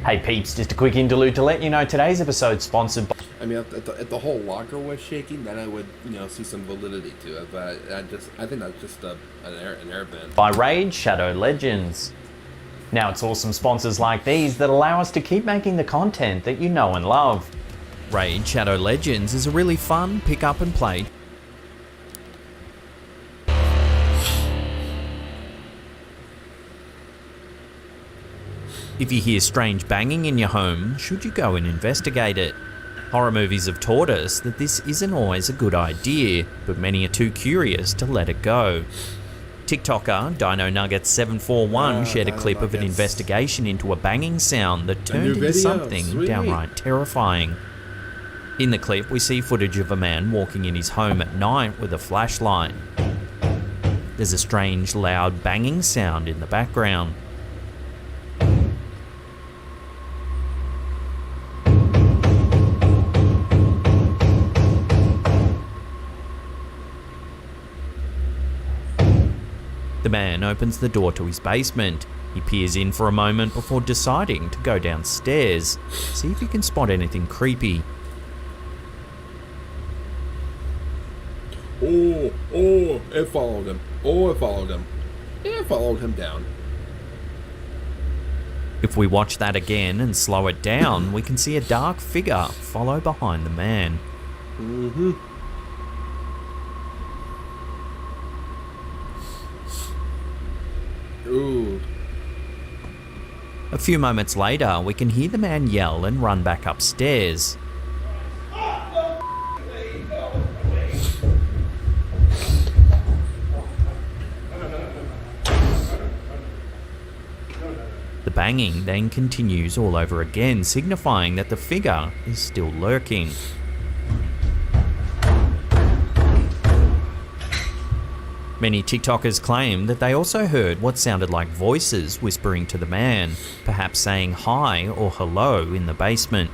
Hey peeps, just a quick interlude to let you know today's episode is sponsored by... I mean, if the whole locker was shaking, then I would, see some validity to it. But I think that's just an air vent. by Raid Shadow Legends. Now it's awesome sponsors like these that allow us to keep making the content that you know and love. Raid Shadow Legends is a really fun pick up and play. If you hear strange banging in your home, should you go and investigate it? Horror movies have taught us that this isn't always a good idea, but many are too curious to let it go. TikToker Dino Nuggets 741 shared a clip of an investigation into a banging sound that turned into video, something sweet. downright terrifying. In the clip, we see footage of a man walking in his home at night with a flashlight. There's a strange, loud banging sound in the background. The man opens the door to his basement. He peers in for a moment before deciding to go downstairs, see if he can spot anything creepy. Oh, it followed him. It followed him down. If we watch that again and slow it down, we can see a dark figure follow behind the man. Mm-hmm. Ooh. A few moments later, we can hear the man yell and run back upstairs. The banging then continues all over again, signifying that the figure is still lurking. Many TikTokers claim that they also heard what sounded like voices whispering to the man, perhaps saying hi or hello in the basement.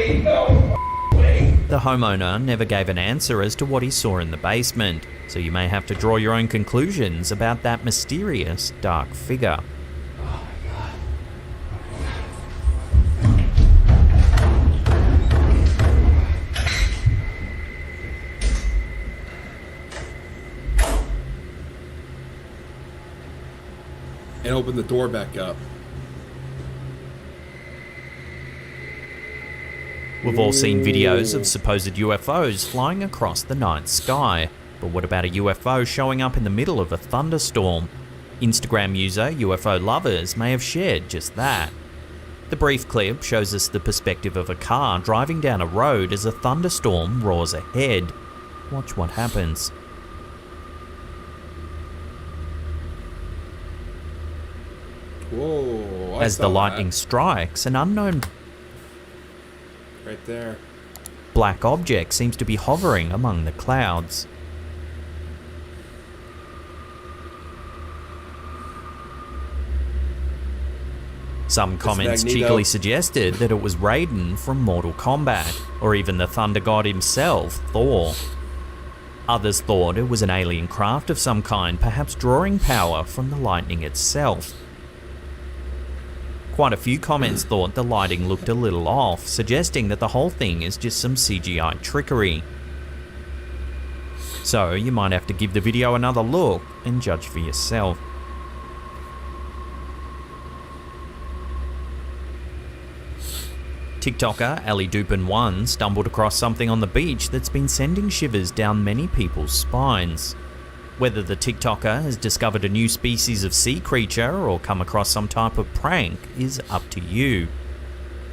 way! No way! The homeowner never gave an answer as to what he saw in the basement, so you may have to draw your own conclusions about that mysterious dark figure. And open the door back up. We've all seen videos of supposed UFOs flying across the night sky, but what about a UFO showing up in the middle of a thunderstorm? Instagram user UFO Lovers may have shared just that. The brief clip shows us the perspective of a car driving down a road as a thunderstorm roars ahead. Watch what happens. Whoa! As the lightning strikes, an unknown right there. black object seems to be hovering among the clouds. Some comments Magneto. cheekily suggested that it was Raiden from Mortal Kombat, or even the Thunder God himself, Thor. Others thought it was an alien craft of some kind, perhaps drawing power from the lightning itself. Quite a few comments thought the lighting looked a little off, suggesting that the whole thing is just some CGI trickery. So you might have to give the video another look and judge for yourself. TikToker Ali Dupin1 stumbled across something on the beach that's been sending shivers down many people's spines. Whether the TikToker has discovered a new species of sea creature or come across some type of prank is up to you.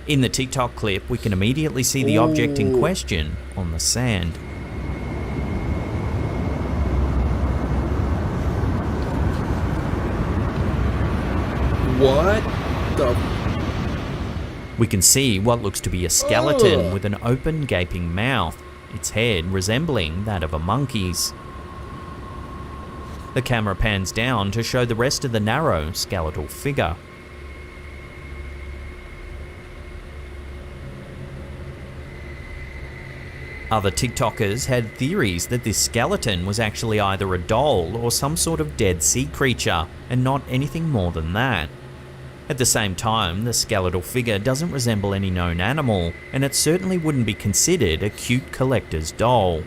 In the TikTok clip, we can immediately see the object in question on the sand. What the? We can see what looks to be a skeleton with an open, gaping mouth, its head resembling that of a monkey's. The camera pans down to show the rest of the narrow, skeletal figure. Other TikTokers had theories that this skeleton was actually either a doll or some sort of dead sea creature, and not anything more than that. At the same time, the skeletal figure doesn't resemble any known animal, and it certainly wouldn't be considered a cute collector's doll.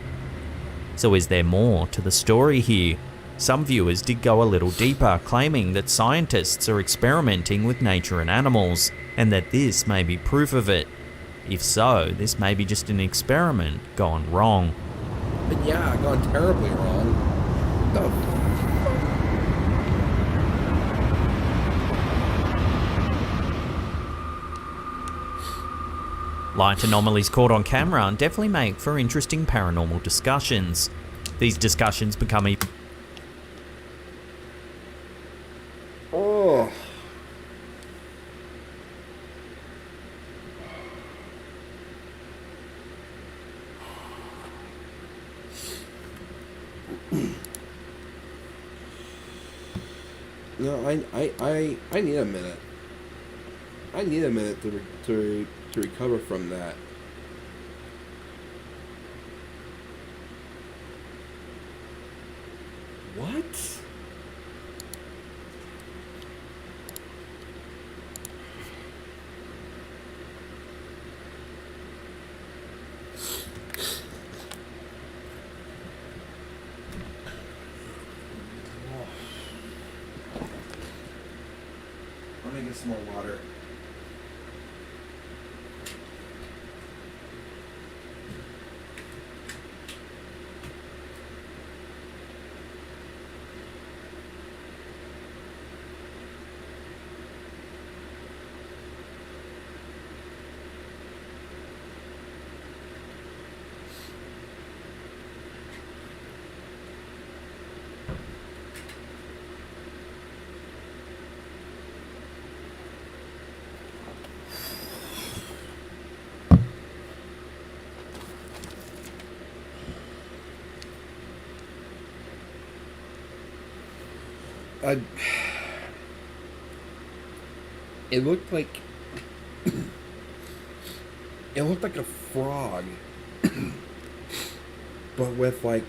So is there more to the story here? Some viewers did go a little deeper, claiming that scientists are experimenting with nature and animals, and that this may be proof of it. If so, this may be just an experiment gone wrong. But yeah, gone terribly wrong. Light anomalies caught on camera definitely make for interesting paranormal discussions. These discussions become even... Oh. No, I need a minute. I need a minute to recover from that. What? Let me get some more water. It looked like It looked like a frog, but with like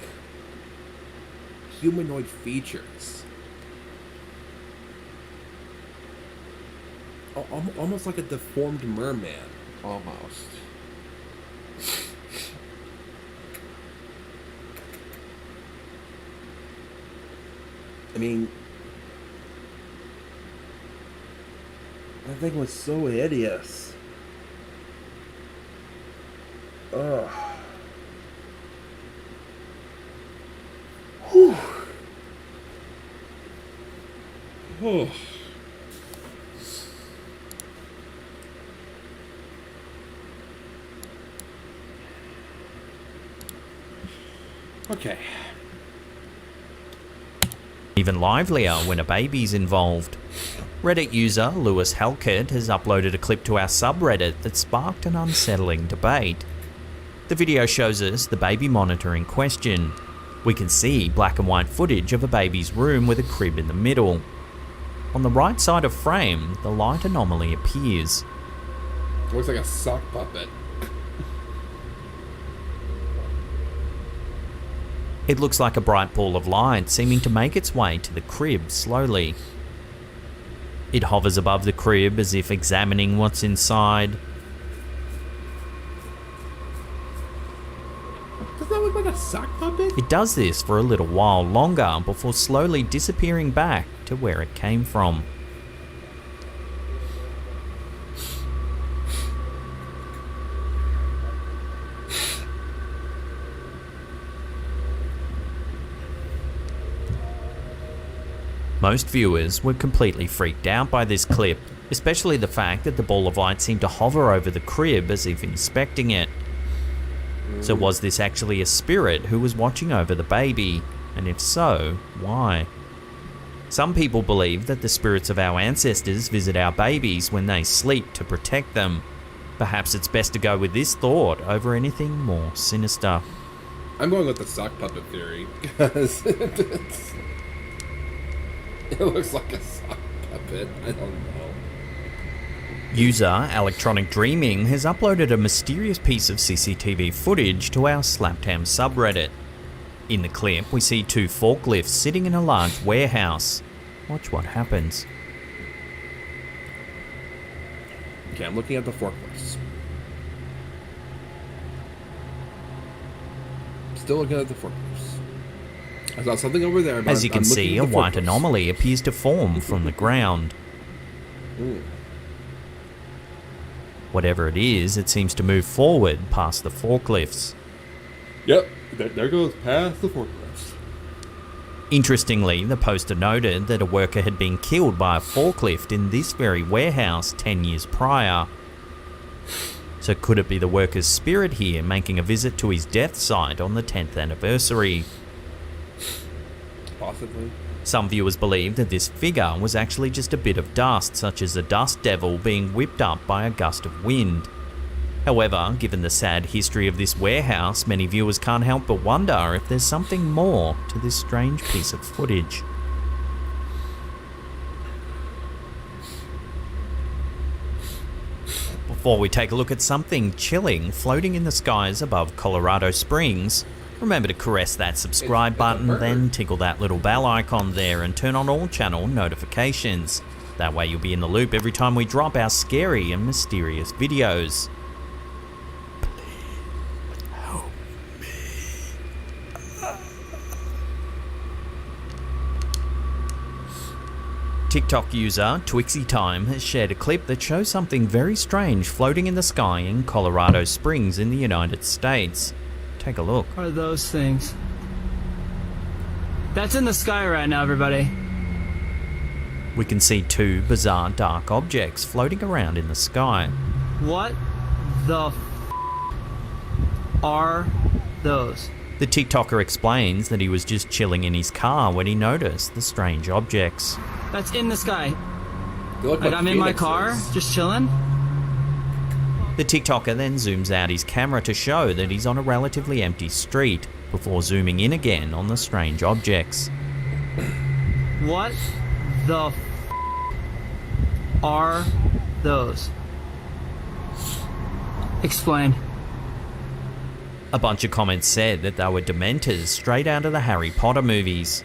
humanoid features. Almost like a deformed merman, almost. I mean, that thing was so hideous. Ugh. Whew. Oh. Okay. Even livelier when a baby's involved. Reddit user Lewis Halkett has uploaded a clip to our subreddit that sparked an unsettling debate. The video shows us the baby monitor in question. We can see black and white footage of a baby's room with a crib in the middle. On the right side of frame, the light anomaly appears. It looks like a sock puppet. It looks like a bright ball of light seeming to make its way to the crib slowly. It hovers above the crib as if examining what's inside. Does that look like a sock puppet? It does this for a little while longer before slowly disappearing back to where it came from. Most viewers were completely freaked out by this clip, especially the fact that the ball of light seemed to hover over the crib as if inspecting it. So was this actually a spirit who was watching over the baby? And if so, why? Some people believe that the spirits of our ancestors visit our babies when they sleep to protect them. Perhaps it's best to go with this thought over anything more sinister. I'm going with the sock puppet theory, because it looks like a sock puppet. I don't know. User Electronic Dreaming has uploaded a mysterious piece of CCTV footage to our Slaptam subreddit. In the clip, we see two forklifts sitting in a large warehouse. Watch what happens. Okay, I'm looking at the forklifts. Still looking at the forklifts. I saw something over there. As you can see, a white anomaly appears to form from the ground. Ooh. Whatever it is, it seems to move forward past the forklifts. Yep, there goes past the forklifts. Interestingly, the poster noted that a worker had been killed by a forklift in this very warehouse 10 years prior. So could it be the worker's spirit here making a visit to his death site on the 10th anniversary? Possibly. Some viewers believe that this figure was actually just a bit of dust, such as a dust devil being whipped up by a gust of wind. However, given the sad history of this warehouse, many viewers can't help but wonder if there's something more to this strange piece of footage. Before we take a look at something chilling floating in the skies above Colorado Springs, remember to caress that subscribe button, then tickle that little bell icon there and turn on all channel notifications. That way you'll be in the loop every time we drop our scary and mysterious videos. TikTok user Twixie Time has shared a clip that shows something very strange floating in the sky in Colorado Springs in the United States. Take a look. What are those things? That's in the sky right now, everybody. We can see two bizarre dark objects floating around in the sky. What the are those? The TikToker explains that he was just chilling in his car when he noticed the strange objects. That's in the sky. Like I'm in my car, just chilling. The TikToker then zooms out his camera to show that he's on a relatively empty street, before zooming in again on the strange objects. What the are those? Explain. A bunch of comments said that they were dementors straight out of the Harry Potter movies.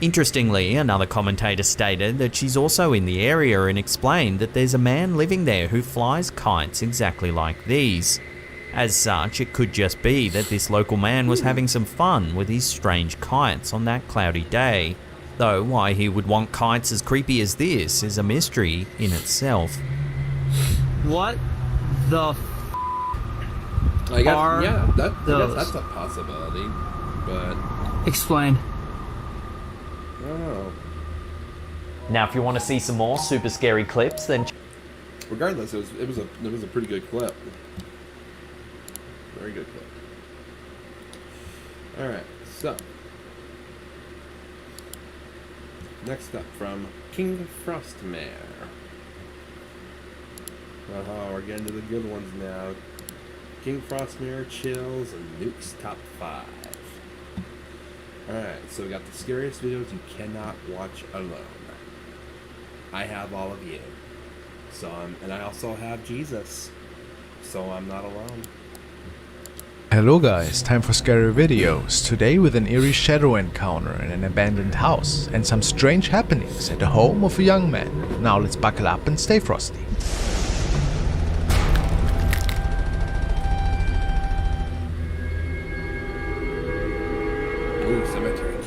Interestingly, another commentator stated that she's also in the area and explained that there's a man living there who flies kites exactly like these. As such, it could just be that this local man was having some fun with his strange kites on that cloudy day, though why he would want kites as creepy as this is a mystery in itself. What the I guess, are yeah, I guess those? that's a possibility, but Explain. I don't know. Now, if you want to see some more super scary clips, then Regardless, it was a pretty good clip. Very good clip. All right, so next up from King Frostmare. We're getting to the good ones now. King Frostmare, Chills, and Nuke's Top 5. Alright, so we got the scariest videos you cannot watch alone. I have all of you. And I also have Jesus. So I'm not alone. Hello guys, time for scary videos. Today with an eerie shadow encounter in an abandoned house and some strange happenings at the home of a young man. Now let's buckle up and stay frosty.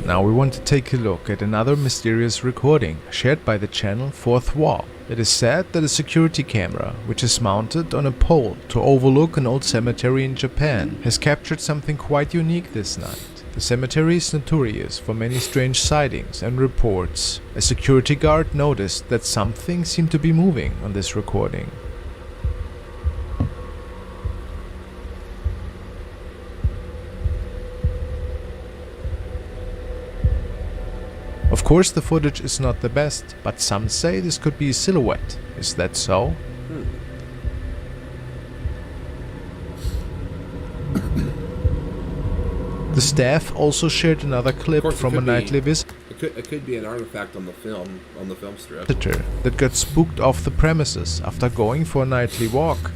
Now we want to take a look at another mysterious recording shared by the channel Fourth Wall. It is said that a security camera, which is mounted on a pole to overlook an old cemetery in Japan, has captured something quite unique this night. The cemetery is notorious for many strange sightings and reports. A security guard noticed that something seemed to be moving on this recording. Of course the footage is not the best, but some say this could be a silhouette. Is that so? The staff also shared another clip from a nightly visitor It could be an artifact on the film strip that got spooked off the premises after going for a nightly walk.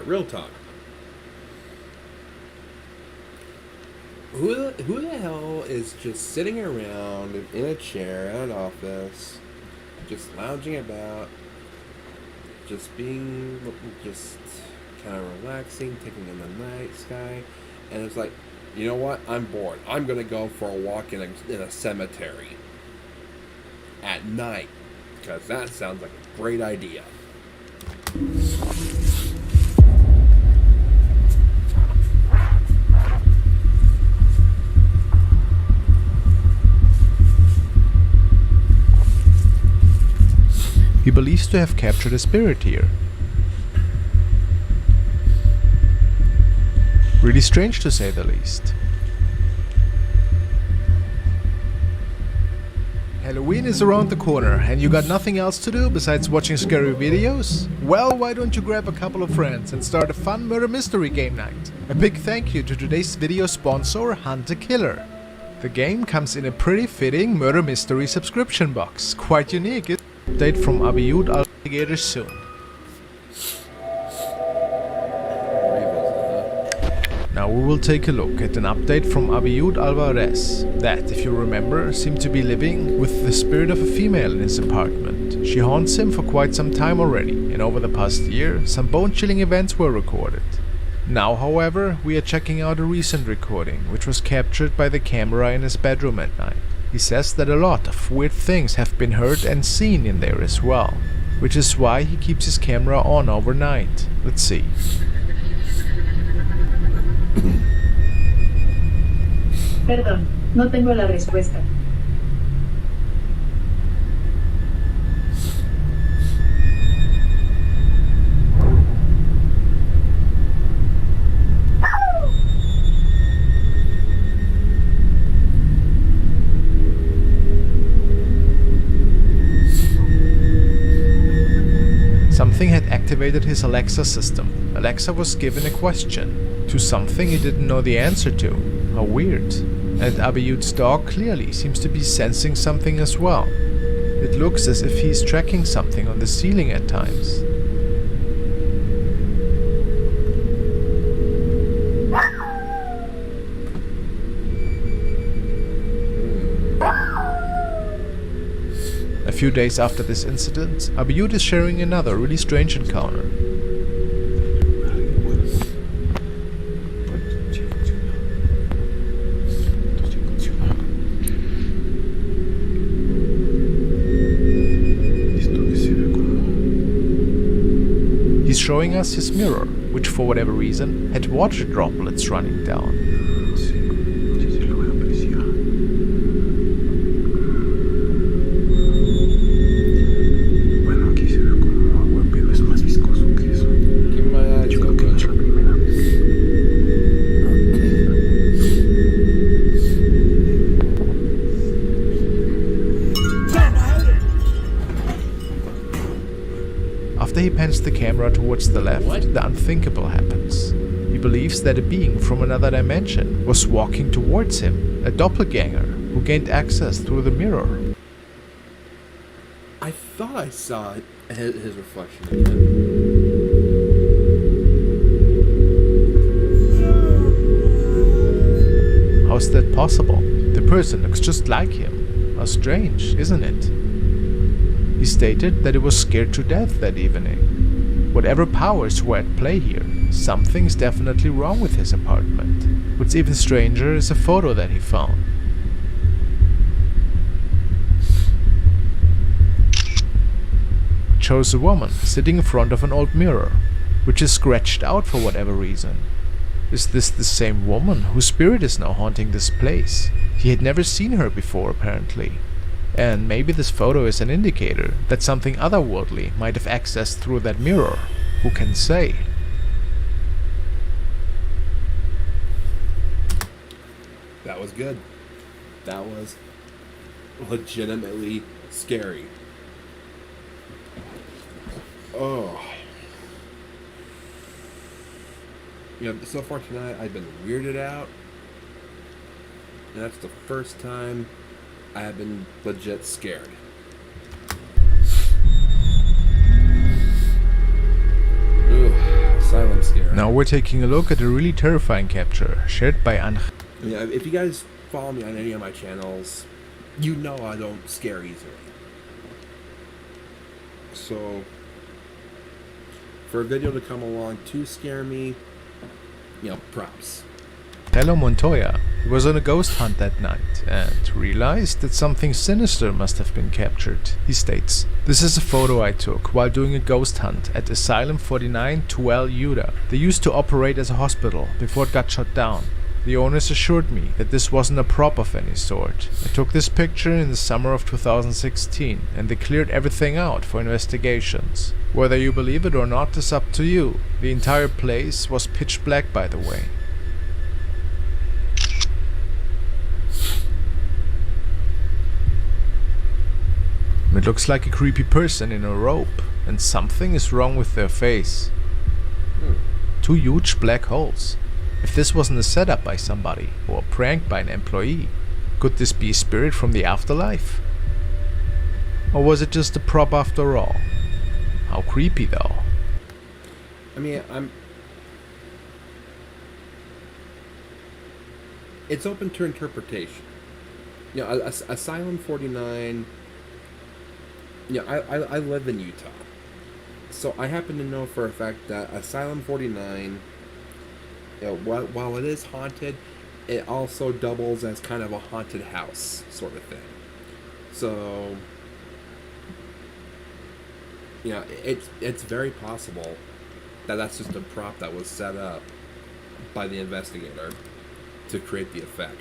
Real talk. Who the hell is just sitting around in a chair at an office, just lounging about, just kind of relaxing, taking in the night sky, and it's like, you know what? I'm bored. I'm gonna go for a walk in a cemetery at night because that sounds like a great idea. He believes to have captured a spirit here. Really strange to say the least. Halloween is around the corner and you got nothing else to do besides watching scary videos? Well, why don't you grab a couple of friends and start a fun murder mystery game night? A big thank you to today's video sponsor, Hunt a Killer. The game comes in a pretty fitting murder mystery subscription box. Quite unique. Update from Abiud Alligator soon. Now we will take a look at an update from Abiud Alvarez, that, if you remember, seemed to be living with the spirit of a female in his apartment. She haunts him for quite some time already, and over the past year, some bone-chilling events were recorded. Now, however, we are checking out a recent recording, which was captured by the camera in his bedroom at night. He says that a lot of weird things have been heard and seen in there as well, which is why he keeps his camera on overnight. Let's see. Perdón, no tengo la respuesta. Something had activated his Alexa system. Alexa was given a question. to something he didn't know the answer to. How weird. And Abiud's dog clearly seems to be sensing something as well. It looks as if he's tracking something on the ceiling at times. A few days after this incident, Abiud is sharing another really strange encounter. He's showing us his mirror, which for whatever reason had water droplets running down. After he pans the camera towards the left, the unthinkable happens. He believes that a being from another dimension was walking towards him, a doppelganger who gained access through the mirror. I thought I saw his reflection again. How's that possible? The person looks just like him. How strange, isn't it? He stated that he was scared to death that evening. Whatever powers were at play here, something's definitely wrong with his apartment. What's even stranger is a photo that he found. It shows a woman sitting in front of an old mirror, which is scratched out for whatever reason. Is this the same woman whose spirit is now haunting this place? He had never seen her before, apparently. And maybe this photo is an indicator that something otherworldly might have accessed through that mirror. Who can say? That was good. That was legitimately scary. Oh. You know, so far tonight I've been weirded out. And that's the first time I have been legit scared. Ooh, asylum scare. Now we're taking a look at a really terrifying capture shared by Angel. Yeah, if you guys follow me on any of my channels, you know I don't scare easily. So, for a video to come along to scare me, you know, props. Hello Montoya. He was on a ghost hunt that night and realized that something sinister must have been captured. He states, "This is a photo I took while doing a ghost hunt at Asylum 49 Tuel, Utah. They used to operate as a hospital before it got shut down. The owners assured me that this wasn't a prop of any sort. I took this picture in the summer of 2016 and they cleared everything out for investigations. Whether you believe it or not is up to you. The entire place was pitch black, by the way." It looks like a creepy person in a robe, and something is wrong with their face. Two huge black holes. If this wasn't a setup by somebody, or a prank by an employee, could this be a spirit from the afterlife? Or was it just a prop after all? How creepy though. I mean, it's open to interpretation. You know, Asylum 49... Yeah, I live in Utah, so I happen to know for a fact that Asylum 49, you know, while it is haunted, it also doubles as kind of a haunted house sort of thing. So, you know, it's very possible that that's just a prop that was set up by the investigator to create the effect.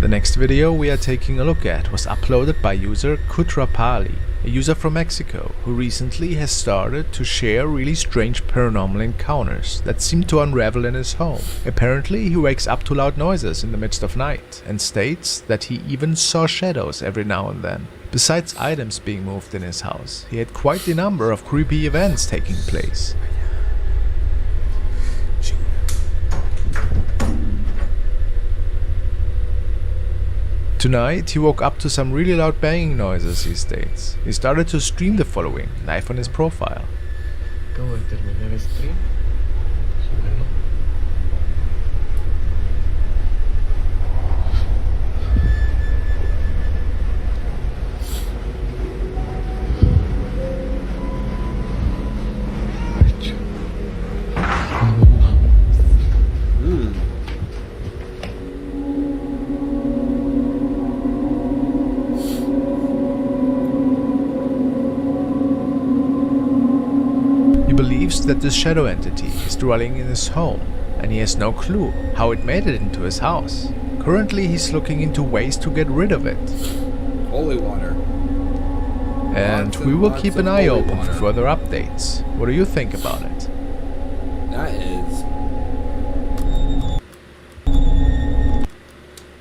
The next video we are taking a look at was uploaded by user Kutrapali. a user from Mexico who recently has started to share really strange paranormal encounters that seem to unravel in his home. Apparently, he wakes up to loud noises in the midst of night and states that he even saw shadows every now and then. Besides items being moved in his house, he had quite a number of creepy events taking place. Tonight, he woke up to some really loud banging noises, he states. He started to stream the following, live on his profile. Acabo de terminar stream. That this shadow entity is dwelling in his home, and he has no clue how it made it into his house. Currently, he's looking into ways to get rid of it. Holy water. And we will keep an eye open for further updates. What do you think about it? That is...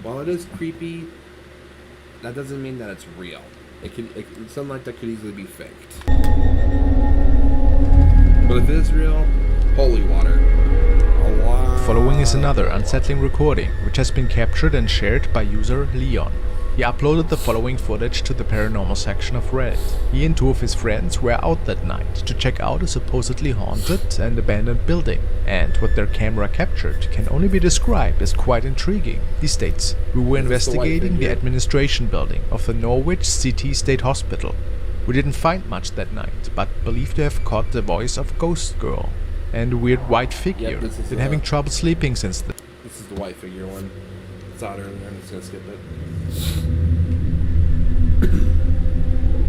While it is creepy, that doesn't mean that it's real. Something like that could easily be faked. But if it is real, holy water. Following is another unsettling recording, which has been captured and shared by user Leon. He uploaded the following footage to the paranormal section of Reddit. He and two of his friends were out that night to check out a supposedly haunted and abandoned building, and what their camera captured can only be described as quite intriguing. He states, "We were investigating the administration building of the Norwich City State Hospital. We didn't find much that night, but believed to have caught the voice of a ghost girl and a weird white figure. Been having trouble sleeping since then." This is the white figure one. Saw it earlier, I'm just gonna skip it.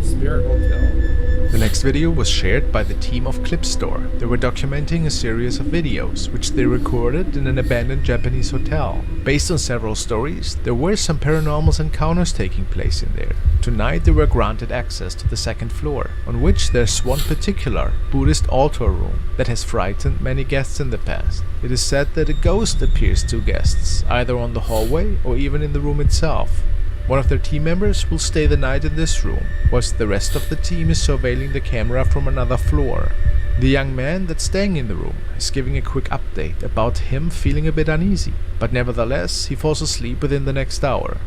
Spirit Hotel. The next video was shared by the team of Clipstore. They were documenting a series of videos which they recorded in an abandoned Japanese hotel. Based on several stories, there were some paranormal encounters taking place in there. Tonight they were granted access to the second floor, on which there's one particular Buddhist altar room that has frightened many guests in the past. It is said that a ghost appears to guests, either on the hallway or even in the room itself. One of their team members will stay the night in this room, whilst the rest of the team is surveilling the camera from another floor. The young man that's staying in the room is giving a quick update about him feeling a bit uneasy, but nevertheless he falls asleep within the next hour.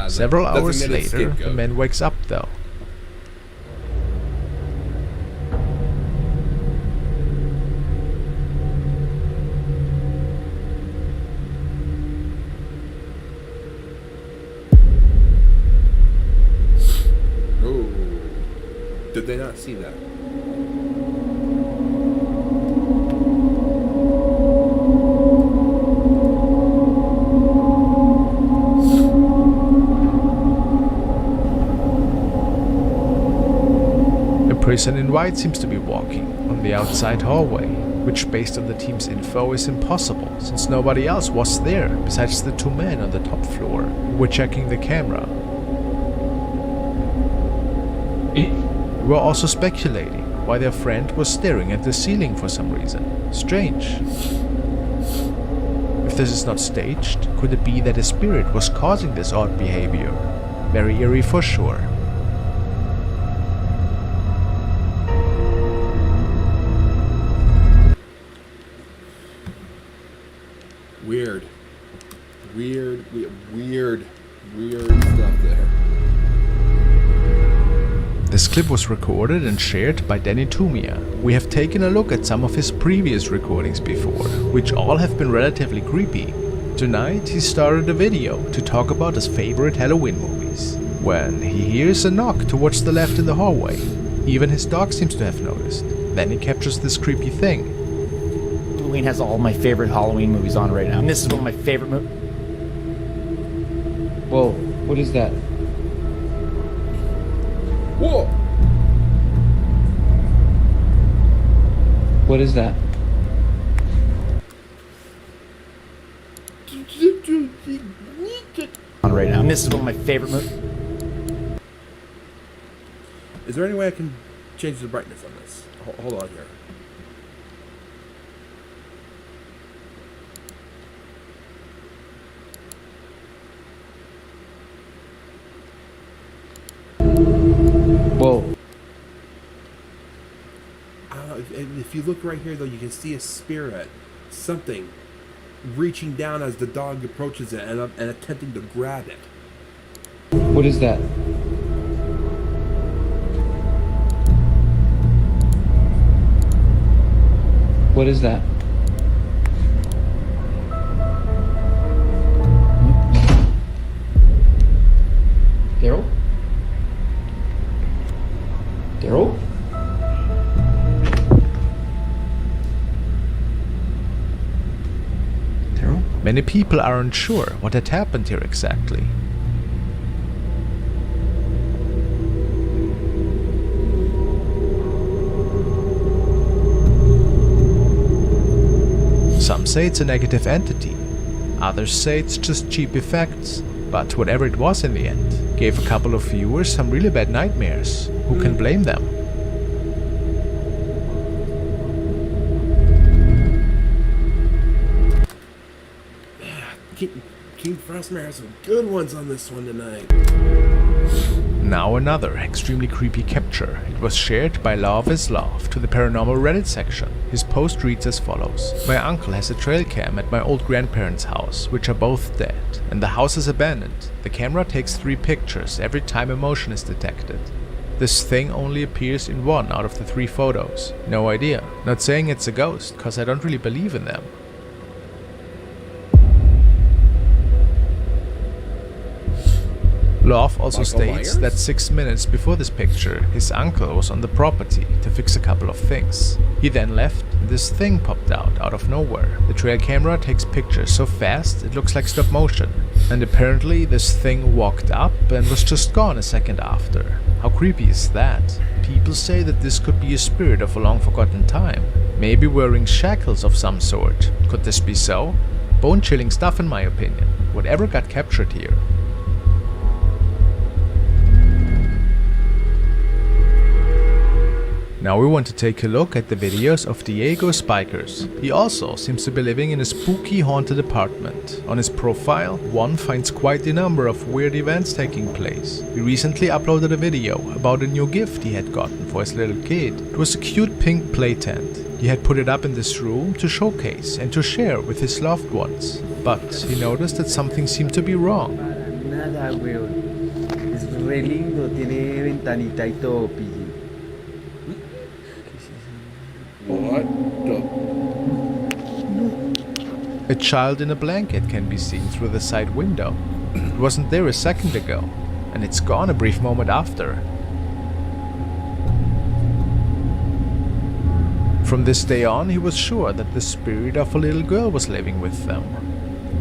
Several hours later, the man wakes up though. Did they not see that? A person in white seems to be walking on the outside hallway, which based on the team's info is impossible since nobody else was there besides the two men on the top floor who were checking the camera. Were also speculating why their friend was staring at the ceiling for some reason. Strange. If this is not staged, could it be that a spirit was causing this odd behavior? Very eerie for sure. Weird stuff there. This clip was recorded and shared by Danny Tumia. We have taken a look at some of his previous recordings before, which all have been relatively creepy. Tonight he started a video to talk about his favorite Halloween movies, when he hears a knock towards the left in the hallway. Even his dog seems to have noticed. Then he captures this creepy thing. Halloween has all my favorite Halloween movies on right now, and this is one of my favorite movies. Whoa, what is that? Whoa! What is that? On right now, and this is one of my favorite movies. Is there any way I can change the brightness on this? Hold on here. Whoa. If you look right here, though, you can see a spirit, something, reaching down as the dog approaches it and attempting to grab it. What is that? What is that? Daryl? Daryl? Many people are unsure what had happened here exactly. Some say it's a negative entity, others say it's just cheap effects, but whatever it was in the end, gave a couple of viewers some really bad nightmares. Who can blame them? King Frostmare has some good ones on this one tonight. Now another extremely creepy capture. It was shared by Love is Love to the Paranormal Reddit section. His post reads as follows. My uncle has a trail cam at my old grandparents' house, which are both dead, and the house is abandoned. The camera takes 3 pictures every time a motion is detected. This thing only appears in 1 out of the 3 photos. No idea. Not saying it's a ghost, cause I don't really believe in them. Love also states that 6 minutes before this picture, his uncle was on the property to fix a couple of things. He then left, and this thing popped out of nowhere. The trail camera takes pictures so fast it looks like stop motion. And apparently this thing walked up and was just gone a second after. How creepy is that? People say that this could be a spirit of a long forgotten time. Maybe wearing shackles of some sort. Could this be so? Bone-chilling stuff in my opinion. Whatever got captured here. Now we want to take a look at the videos of Diego Spikers. He also seems to be living in a spooky haunted apartment. On his profile, one finds quite a number of weird events taking place. He recently uploaded a video about a new gift he had gotten for his little kid. It was a cute pink play tent. He had put it up in this room to showcase and to share with his loved ones. But he noticed that something seemed to be wrong. Nada, weón. Es re lindo, tiene ventanita y todo, pillo. What the? A child in a blanket can be seen through the side window. It wasn't there a second ago, and it's gone a brief moment after. From this day on, he was sure that the spirit of a little girl was living with them.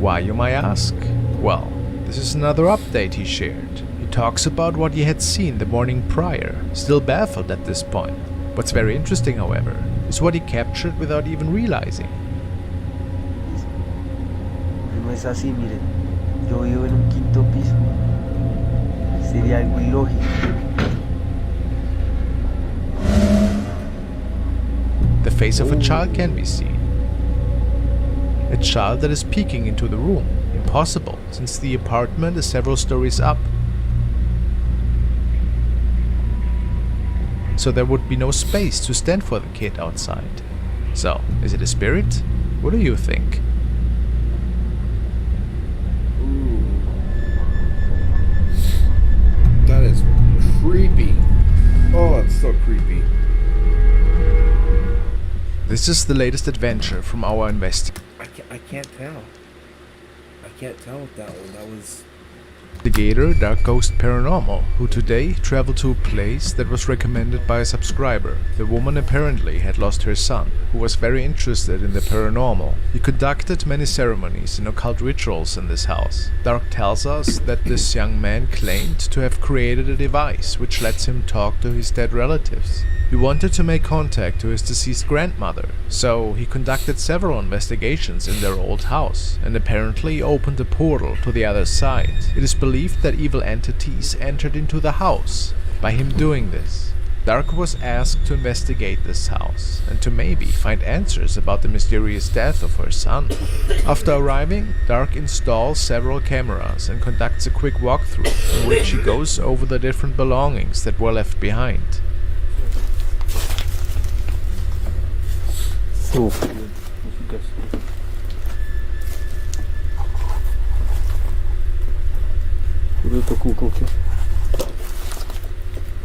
Why, you might ask? Well, this is another update he shared. He talks about what he had seen the morning prior, still baffled at this point. What's very interesting, however, is what he captured without even realizing. No es así, miren. Yo vivo en un 5º piso. Sería algo ilógico. The face of a child can be seen. A child that is peeking into the room. Impossible, since the apartment is several stories up. So there would be no space to stand for the kid outside. So, is it a spirit? What do you think? Ooh. That is creepy. Oh, it's so creepy. This is the latest adventure from our investigation. I can't tell. I can't tell with that one. That was... Investigator Dark Ghost Paranormal, who today traveled to a place that was recommended by a subscriber. The woman apparently had lost her son, who was very interested in the paranormal. He conducted many ceremonies and occult rituals in this house. Dark tells us that this young man claimed to have created a device which lets him talk to his dead relatives. He wanted to make contact to his deceased grandmother, so he conducted several investigations in their old house and apparently opened a portal to the other side. It is believed that evil entities entered into the house, By him doing this, Dark was asked to investigate this house and to maybe find answers about the mysterious death of her son. After arriving, Dark installs several cameras and conducts a quick walkthrough in which he goes over the different belongings that were left behind.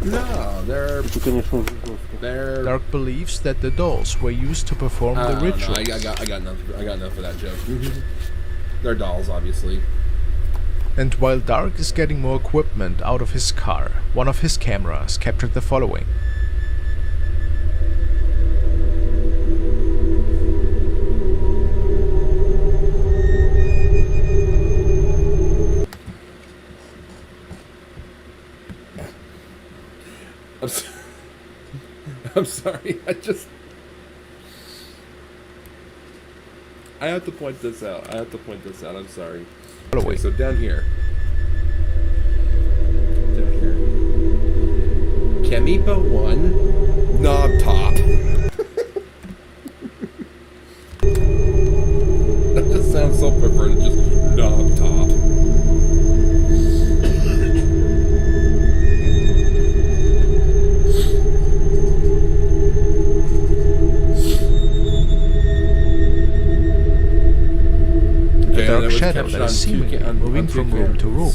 No, they're... Dark believes that the dolls were used to perform the rituals. No, I got enough for that joke. They're dolls, obviously. And while Dark is getting more equipment out of his car, one of his cameras captured the following. I'm sorry, I have to point this out. I'm sorry. Okay, so down here. Chemipa 1, knob top. That just sounds so perverted, just knob top. A dark shadow that is seemingly moving from room to room.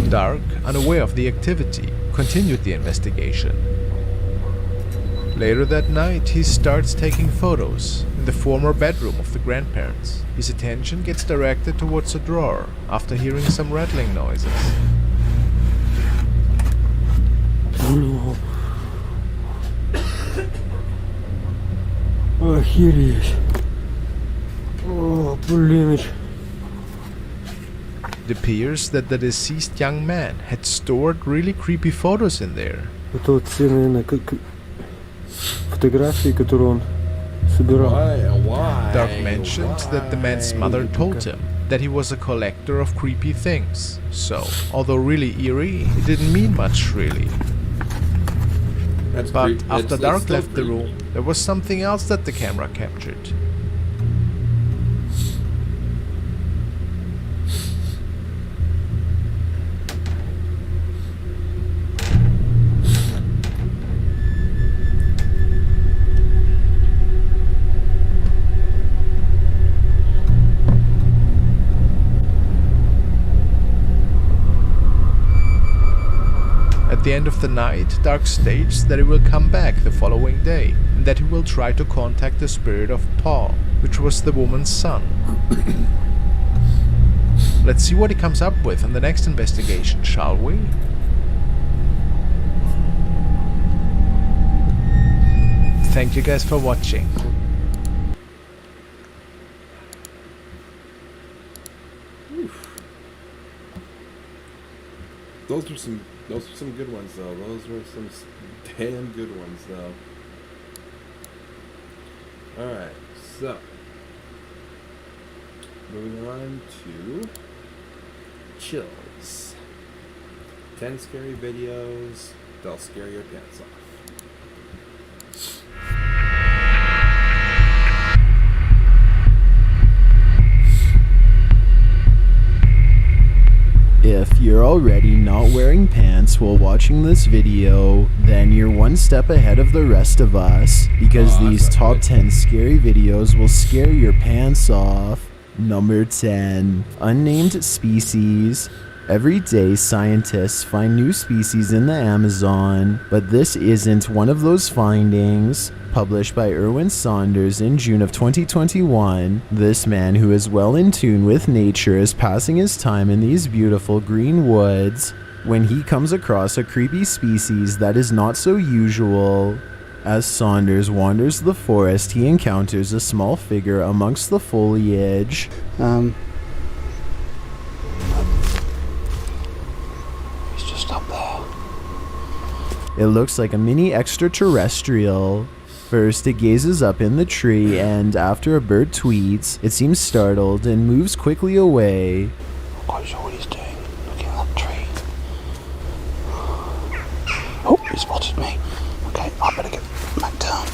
Dark, unaware of the activity, continued the investigation. Later that night, he starts taking photos in the former bedroom of the grandparents. His attention gets directed towards a drawer after hearing some rattling noises. Охереть. О, блин. It appears that the deceased young man had stored really creepy photos in there. Это вот все, наверное, как фотографии, которые он собирал. Dark mentioned that the man's mother told him that he was a collector of creepy things. So, although really eerie, it didn't mean much really. But after Dark left the room, there was something else that the camera captured. At the end of the night, Dark states that he will come back the following day, and that he will try to contact the spirit of Paul, which was the woman's son. Let's see what he comes up with in the next investigation, shall we? Thank you guys for watching. Those were some good ones, though. Those were some damn good ones, though. Alright, so. Moving on to Chills. 10 scary videos that'll scare your pants off. If you're already not wearing pants while watching this video, then you're one step ahead of the rest of us, because these top 10 scary videos will scare your pants off. Number 10. Unnamed species. Every day scientists find new species in the Amazon, but this isn't one of those findings. Published by Erwin Saunders in June of 2021, this man who is well in tune with nature is passing his time in these beautiful green woods when he comes across a creepy species that is not so usual. As Saunders wanders the forest, he encounters a small figure amongst the foliage. He's just up there. It looks like a mini extraterrestrial. First, it gazes up in the tree, and after a bird tweets, it seems startled and moves quickly away. I'm quite sure what he's doing. Looking at that tree. Oh, he spotted me. Okay, I better get back down.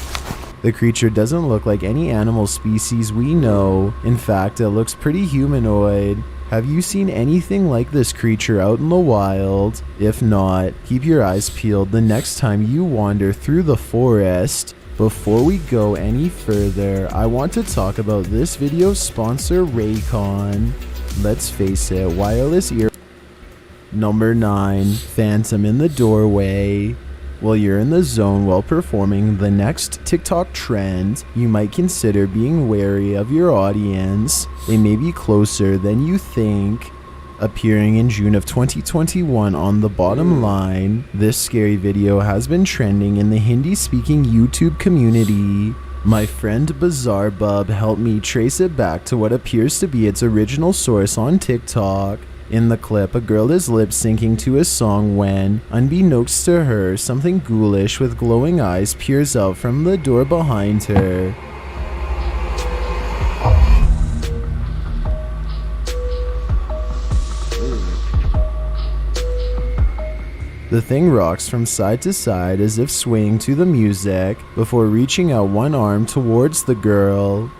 The creature doesn't look like any animal species we know. In fact, it looks pretty humanoid. Have you seen anything like this creature out in the wild? If not, keep your eyes peeled the next time you wander through the forest. Before we go any further, I want to talk about this video's sponsor, Raycon. Let's face it, wireless ear. Number 9, Phantom in the doorway. While you're in the zone while performing the next TikTok trend, you might consider being wary of your audience. They may be closer than you think. Appearing in June of 2021 on the bottom line, this scary video has been trending in the Hindi-speaking YouTube community. My friend Bizarre Bub helped me trace it back to what appears to be its original source on TikTok. In the clip, a girl is lip-syncing to a song when, unbeknownst to her, something ghoulish with glowing eyes peers out from the door behind her. The thing rocks from side to side as if swaying to the music, before reaching out one arm towards the girl,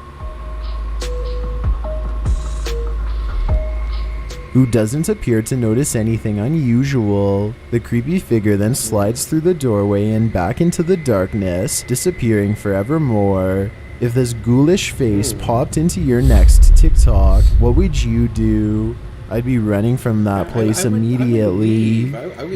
who doesn't appear to notice anything unusual. The creepy figure then slides through the doorway and back into the darkness, disappearing forevermore. If this ghoulish face popped into your next TikTok, what would you do? I'd be running from that place immediately.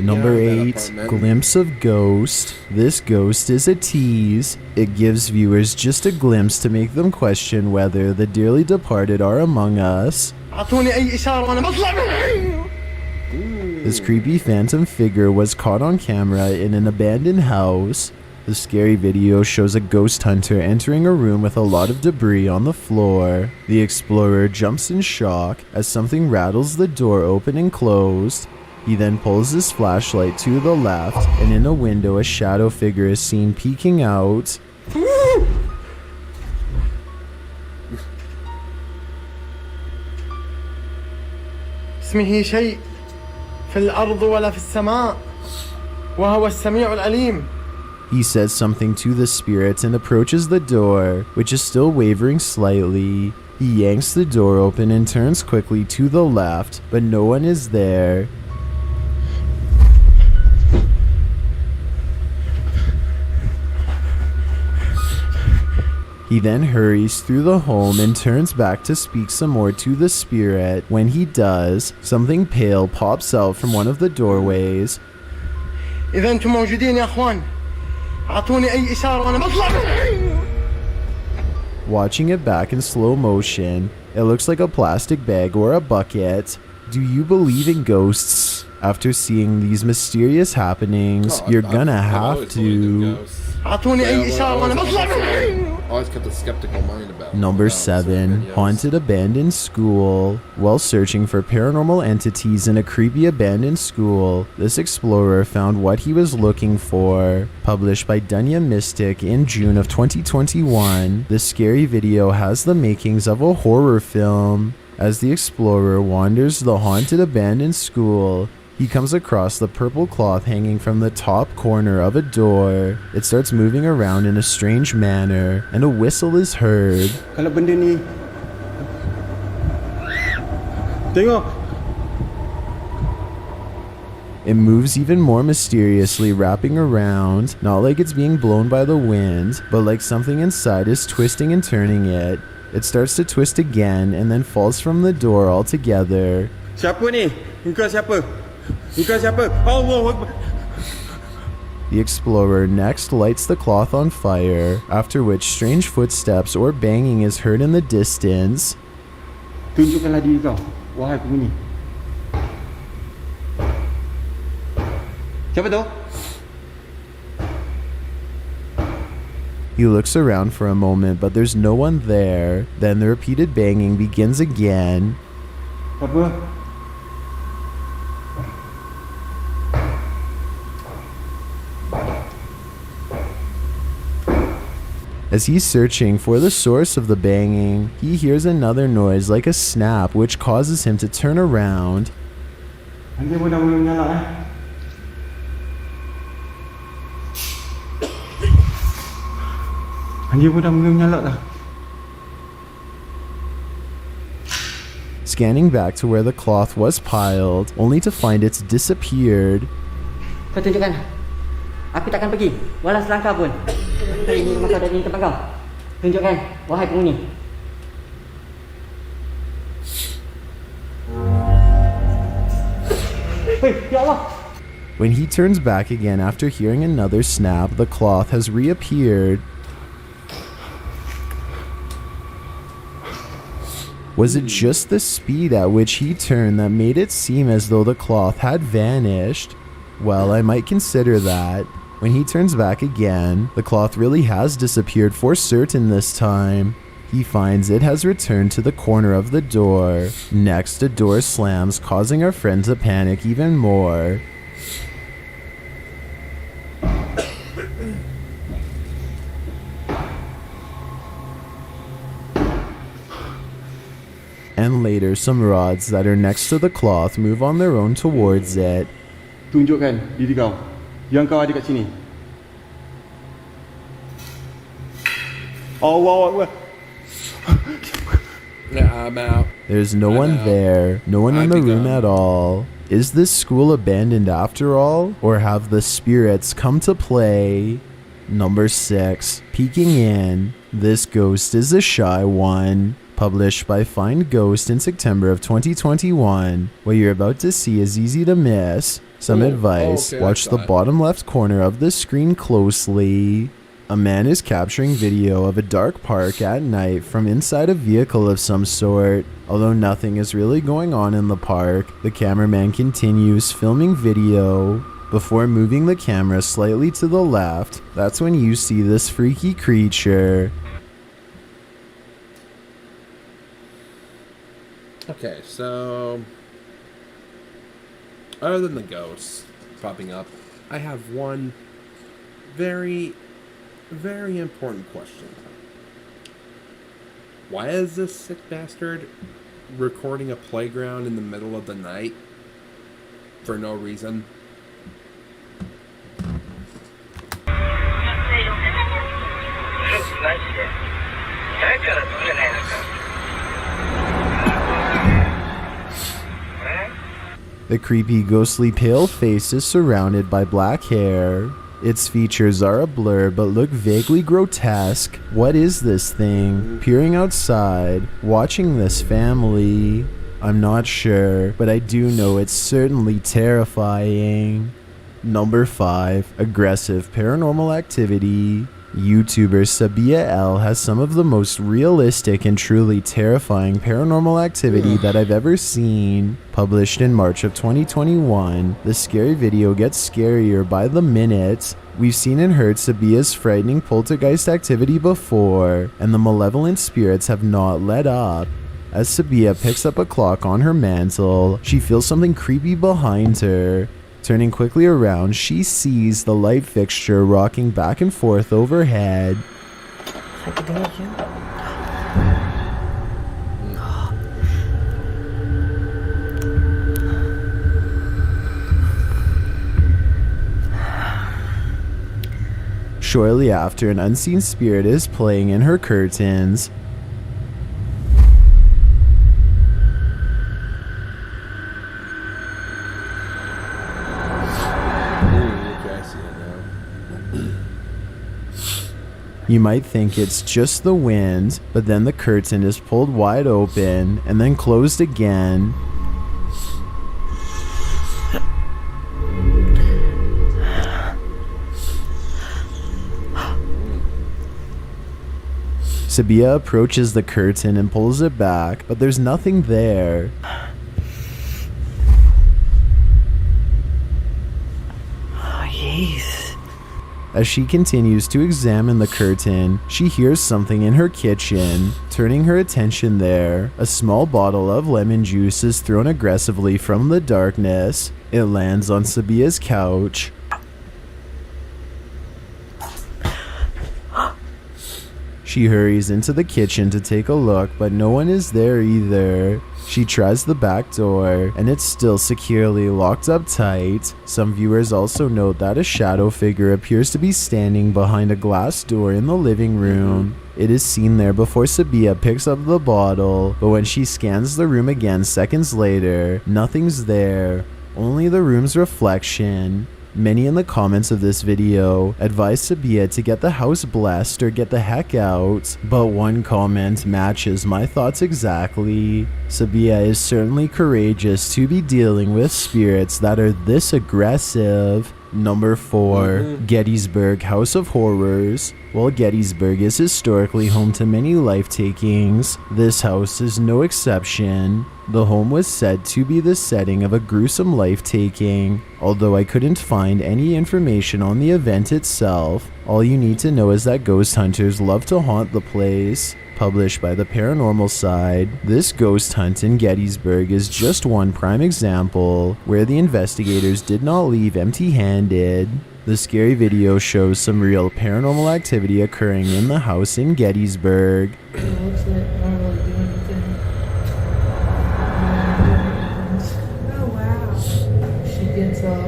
Number 8, Glimpse of Ghost. This ghost is a tease. It gives viewers just a glimpse to make them question whether the dearly departed are among us. This creepy phantom figure was caught on camera in an abandoned house. The scary video shows a ghost hunter entering a room with a lot of debris on the floor. The explorer jumps in shock as something rattles the door open and closed. He then pulls his flashlight to the left, and in a window a shadow figure is seen peeking out. اسمه شيء في الأرض ولا في السماء وهو السميع العليم. He says something to the spirit and approaches the door, which is still wavering slightly. He yanks the door open and turns quickly to the left, but no one is there. He then hurries through the home and turns back to speak some more to the spirit. When he does, something pale pops out from one of the doorways. إذا أنتم موجودين يا أخوان أعطوني أي إشارة وأنا بطلع. Watching it back in slow motion, it looks like a plastic bag or a bucket. Do you believe in ghosts? After seeing these mysterious happenings, you're gonna have to. أعطوني أي إشارة وأنا بطلع. Always kept a skeptical mind about. Number 7, Haunted Abandoned School. While searching for paranormal entities in a creepy abandoned school, this explorer found what he was looking for. Published by Dunya Mystic in June of 2021, this scary video has the makings of a horror film. As the explorer wanders the haunted abandoned school, he comes across the purple cloth hanging from the top corner of a door. It starts moving around in a strange manner, and a whistle is heard. Kalau benda ni tengok. It moves even more mysteriously, wrapping around, not like it's being blown by the wind, but like something inside is twisting and turning it. It starts to twist again and then falls from the door altogether. Siapa ni? Engkau siapa? Engkau siapa? Allahu Akbar. The explorer next lights the cloth on fire, after which strange footsteps or banging is heard in the distance. Tunjukkanlah diri kau, wahai penghuni. Siapa tu? He looks around for a moment, but there's no one there. Then the repeated banging begins again. As he's searching for the source of the banging, he hears another noise like a snap, which causes him to turn around. Scanning back to where the cloth was piled, only to find it's disappeared. Kau tunjukkan. Aku takkan pergi. Walau selangkah pun. Kau ini rumah kau dari tempat kau. Tunjukkan, wahai penghuni. Hei, ya Allah. When he turns back again after hearing another snap, the cloth has reappeared. Was it just the speed at which he turned that made it seem as though the cloth had vanished? Well, I might consider that. When he turns back again, the cloth really has disappeared for certain this time. He finds it has returned to the corner of the door. Next, a door slams, causing our friend to panic even more. And later, some rods that are next to the cloth move on their own towards it. Tunjukkan diri kau. Yang kau ada kat sini. Allah Akbar. I'm out. There's no one there, no one in the room at all. Is this school abandoned after all? Or have the spirits come to play? Number 6. Peeking in. This ghost is a shy one. Published by Find Ghost in September of 2021. What you're about to see is easy to miss. Some advice, watch the bottom left corner of the screen closely. A man is capturing video of a dark park at night from inside a vehicle of some sort. Although nothing is really going on in the park, the cameraman continues filming video. Before moving the camera slightly to the left, that's when you see this freaky creature. Okay, so other than the ghosts popping up, I have one very, very important question. Why is this sick bastard recording a playground in the middle of the night for no reason? The creepy, ghostly pale face is surrounded by black hair. Its features are a blur but look vaguely grotesque. What is this thing? Peering outside, watching this family. I'm not sure, but I do know it's certainly terrifying. Number 5. Aggressive paranormal activity. YouTuber Sabia L has some of the most realistic and truly terrifying paranormal activity that I've ever seen. Published in March of 2021, the scary video gets scarier by the minute. We've seen and heard Sabia's frightening poltergeist activity before, and the malevolent spirits have not let up. As Sabia picks up a clock on her mantle, she feels something creepy behind her. Turning quickly around, she sees the light fixture rocking back and forth overhead. Shortly after, an unseen spirit is playing in her curtains. You might think it's just the wind, but then the curtain is pulled wide open and then closed again. Sabia approaches the curtain and pulls it back, but there's nothing there. Oh, yes. As she continues to examine the curtain, she hears something in her kitchen. Turning her attention there, a small bottle of lemon juice is thrown aggressively from the darkness. It lands on Sabia's couch. She hurries into the kitchen to take a look, but no one is there either. She tries the back door, and it's still securely locked up tight. Some viewers also note that a shadow figure appears to be standing behind a glass door in the living room. It is seen there before Sabia picks up the bottle, but when she scans the room again seconds later, nothing's there, only the room's reflection. Many in the comments of this video advise Sabia to get the house blessed or get the heck out, but one comment matches my thoughts exactly. Sabia is certainly courageous to be dealing with spirits that are this aggressive. Number 4, Gettysburg House of Horrors. While Gettysburg is historically home to many life takings, this house is no exception. The home was said to be the setting of a gruesome life taking. Although I couldn't find any information on the event itself, all you need to know is that ghost hunters love to haunt the place. Published by the Paranormal Side, this ghost hunt in Gettysburg is just one prime example where the investigators did not leave empty-handed. The scary video shows some real paranormal activity occurring in the house in Gettysburg. It looks like I don't really do anything. Oh wow. She gets up.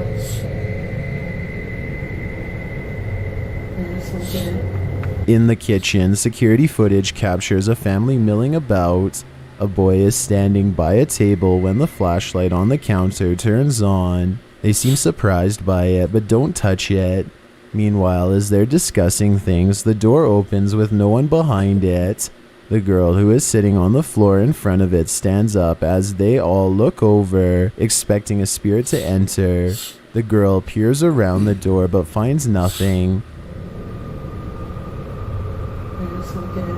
And just look at it. In the kitchen, security footage captures a family milling about. A boy is standing by a table when the flashlight on the counter turns on. They seem surprised by it, but don't touch it. Meanwhile, as they're discussing things, the door opens with no one behind it. The girl who is sitting on the floor in front of it stands up as they all look over, expecting a spirit to enter. The girl peers around the door but finds nothing. And just look at it.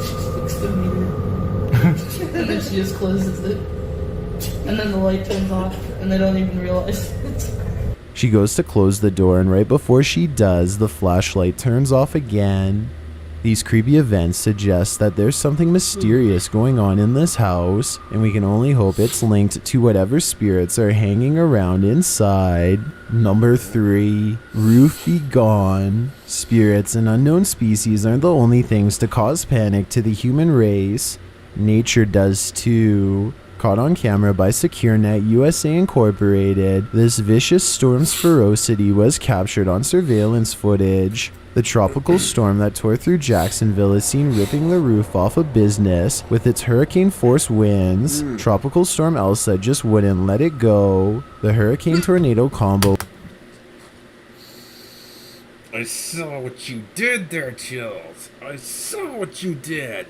She sticks the mirror. And then she just closes it. And then the light turns off, and they don't even realize it. She goes to close the door, and right before she does, the flashlight turns off again. These creepy events suggest that there's something mysterious going on in this house, and we can only hope it's linked to whatever spirits are hanging around inside. Number 3, roof be gone. Spirits and unknown species aren't the only things to cause panic to the human race. Nature does too. Caught on camera by SecureNet USA Incorporated, this vicious storm's ferocity was captured on surveillance footage. The tropical storm that tore through Jacksonville is seen ripping the roof off a business with its hurricane-force winds. Tropical Storm Elsa just wouldn't let it go. The hurricane-tornado combo. I saw what you did there, Chills. I saw what you did.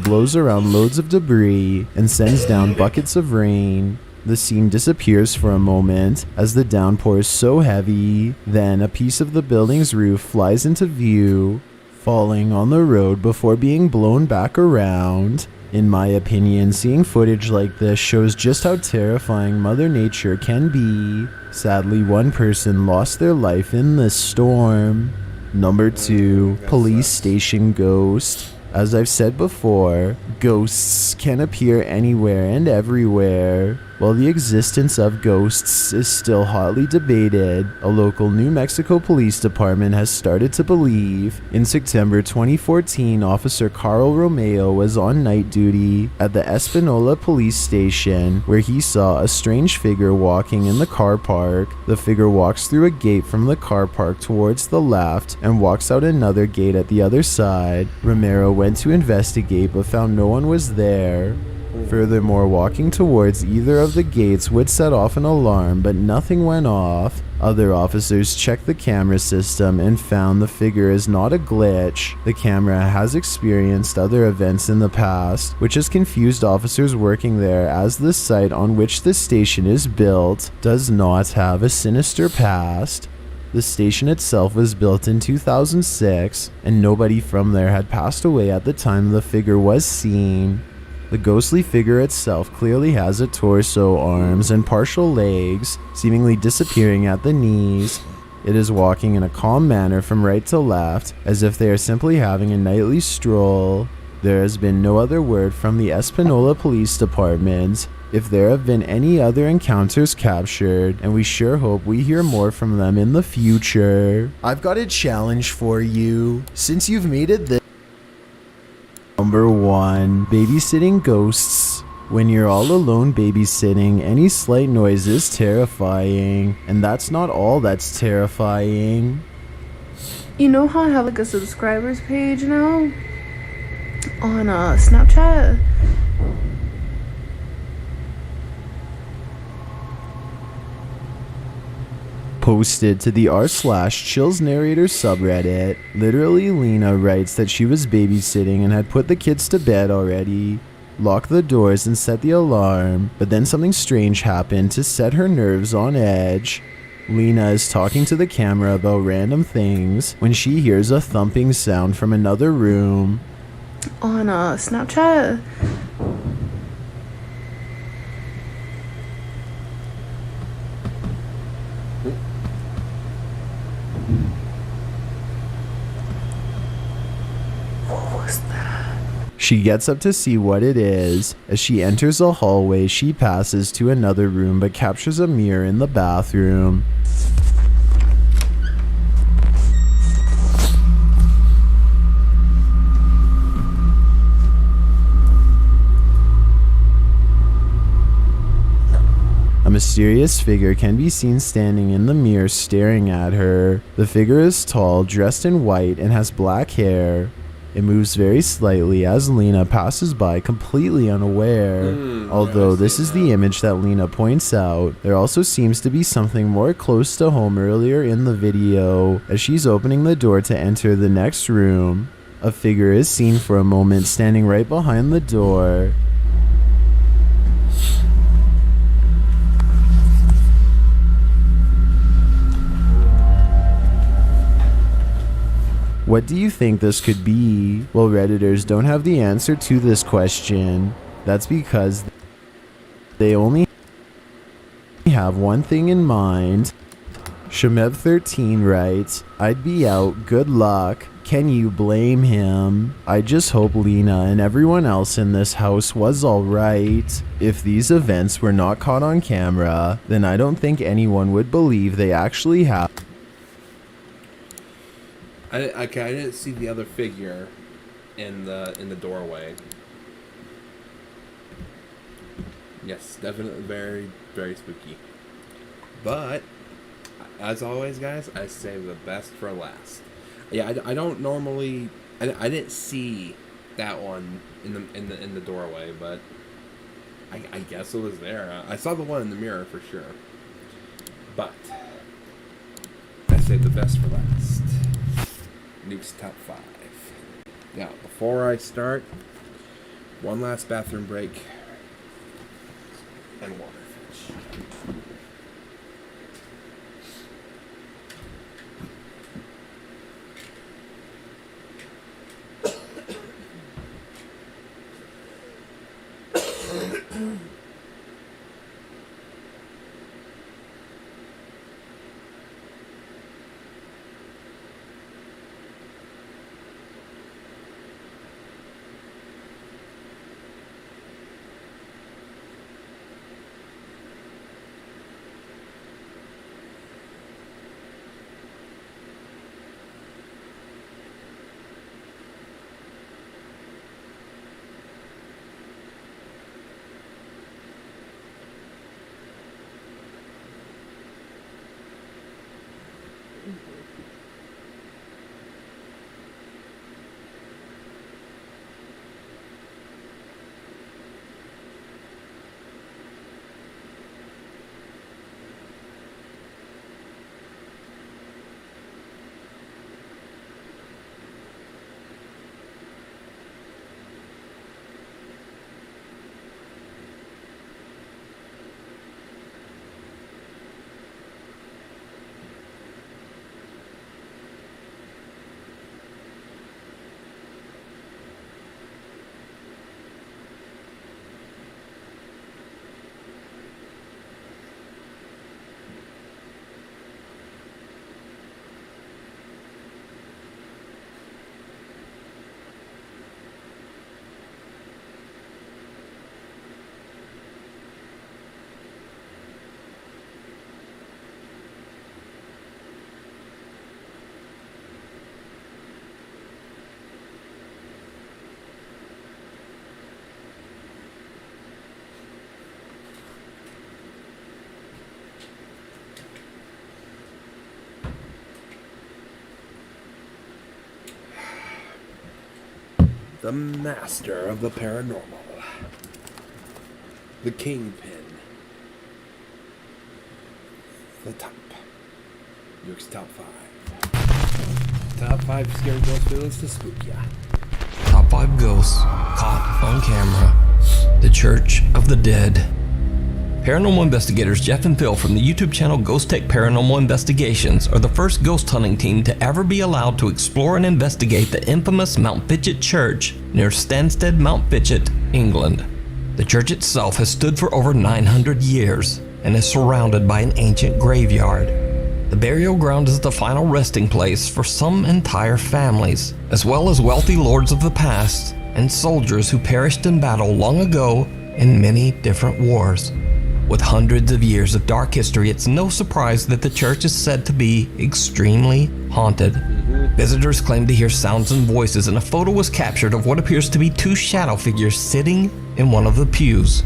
Blows around loads of debris and sends down buckets of rain. The scene disappears for a moment as the downpour is so heavy. Then a piece of the building's roof flies into view, falling on the road before being blown back around. In my opinion, seeing footage like this shows just how terrifying Mother Nature can be. Sadly, one person lost their life in this storm. Number 2, police station ghost. As I've said before, ghosts can appear anywhere and everywhere. While the existence of ghosts is still hotly debated, a local New Mexico police department has started to believe. In September 2014, Officer Carl Romeo was on night duty at the Espanola police station where he saw a strange figure walking in the car park. The figure walks through a gate from the car park towards the left and walks out another gate at the other side. Romero went to investigate but found no one was there. Furthermore, walking towards either of the gates would set off an alarm, but nothing went off. Other officers checked the camera system and found the figure is not a glitch. The camera has experienced other events in the past, which has confused officers working there, as the site on which the station is built does not have a sinister past. The station itself was built in 2006, and nobody from there had passed away at the time the figure was seen. The ghostly figure itself clearly has a torso, arms, and partial legs, seemingly disappearing at the knees. It is walking in a calm manner from right to left, as if they are simply having a nightly stroll. There has been no other word from the Espanola Police Department if there have been any other encounters captured, and we sure hope we hear more from them in the future. I've got a challenge for you. Since you've made it this Number 1, babysitting ghosts. When you're all alone babysitting, any slight noise is terrifying, and that's not all that's terrifying. You know how I have like a subscribers page now on Snapchat? Posted to the r/chills narrator subreddit. Literally, Lena writes that she was babysitting and had put the kids to bed already, locked the doors and set the alarm, but then something strange happened to set her nerves on edge. Lena is talking to the camera about random things when she hears a thumping sound from another room. On Snapchat? She gets up to see what it is. As she enters a hallway, she passes to another room but captures a mirror in the bathroom. A mysterious figure can be seen standing in the mirror staring at her. The figure is tall, dressed in white, and has black hair. It moves very slightly as Lena passes by, completely unaware. Although this is the image that Lena points out, there also seems to be something more close to home earlier in the video, as she's opening the door to enter the next room. A figure is seen for a moment standing right behind the door. What do you think this could be? Well, Redditors don't have the answer to this question. That's because they only have one thing in mind. Shemeb13 writes, "I'd be out, good luck. Can you blame him? I just hope Lena and everyone else in this house was alright. If these events were not caught on camera, then I don't think anyone would believe they actually happened." I didn't see the other figure in the doorway. Yes, definitely very, very spooky. But as always, guys, I save the best for last. Yeah, I don't normally. I didn't see that one in the doorway, but I guess it was there. I saw the one in the mirror for sure. But I saved the best for last. Nuke's top 5. Now, before I start, one last bathroom break and water fetch. The master of the paranormal. The kingpin. The top. York's top 5. Top 5 scary ghost villains to spook ya. Top 5 ghosts caught on camera. The Church of the Dead. Paranormal investigators Jeff and Phil from the YouTube channel Ghost Tech Paranormal Investigations are the first ghost hunting team to ever be allowed to explore and investigate the infamous Mount Fitchett Church near Stansted, Mount Fitchett, England. The church itself has stood for over 900 years and is surrounded by an ancient graveyard. The burial ground is the final resting place for some entire families, as well as wealthy lords of the past and soldiers who perished in battle long ago in many different wars. With hundreds of years of dark history, it's no surprise that the church is said to be extremely haunted. Visitors claim to hear sounds and voices, and a photo was captured of what appears to be 2 shadow figures sitting in one of the pews.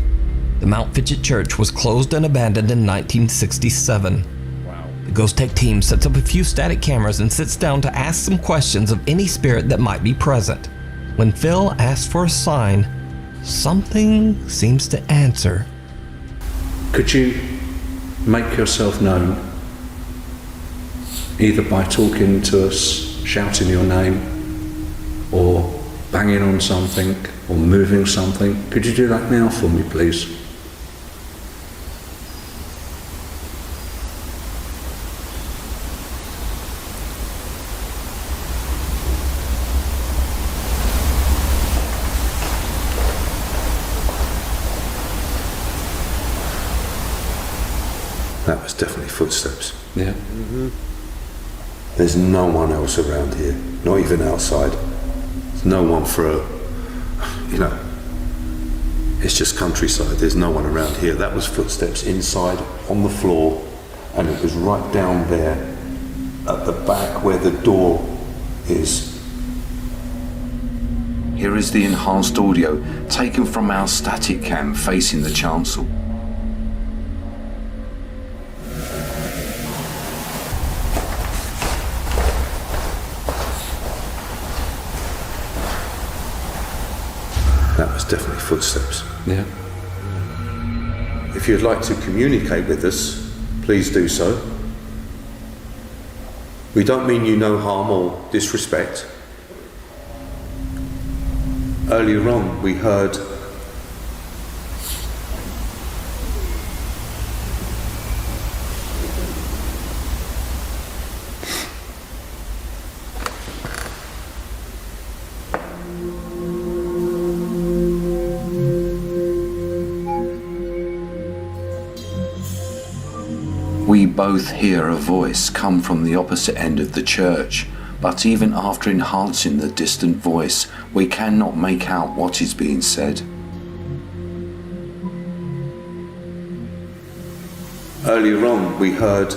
The Mount Fitchett Church was closed and abandoned in 1967. The Ghost Tech team sets up a few static cameras and sits down to ask some questions of any spirit that might be present. When Phil asks for a sign, something seems to answer. Could you make yourself known, either by talking to us, shouting your name, or banging on something, or moving something? Could you do that now for me, please? That was definitely footsteps. Yeah. There's no one else around here, not even outside. There's no one for it's just countryside. There's no one around here. That was footsteps inside on the floor, and it was right down there at the back where the door is. Here is the enhanced audio taken from our static cam facing the chancel. That was definitely footsteps. Yeah. If you'd like to communicate with us, please do so. We don't mean you no harm or disrespect. Earlier on, we heard we both hear a voice come from the opposite end of the church, but even after enhancing the distant voice, we cannot make out what is being said. Earlier on, we heard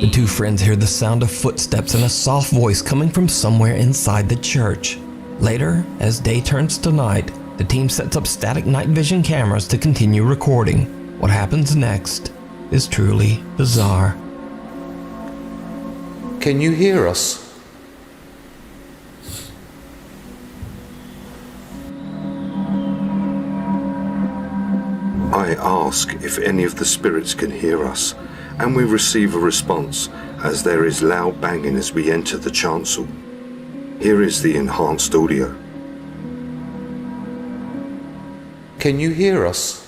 The two friends hear the sound of footsteps and a soft voice coming from somewhere inside the church. Later, as day turns to night, the team sets up static night vision cameras to continue recording. What happens next is truly bizarre. Can you hear us? I ask if any of the spirits can hear us, and we receive a response as there is loud banging as we enter the chancel. Here is the enhanced audio. Can you hear us?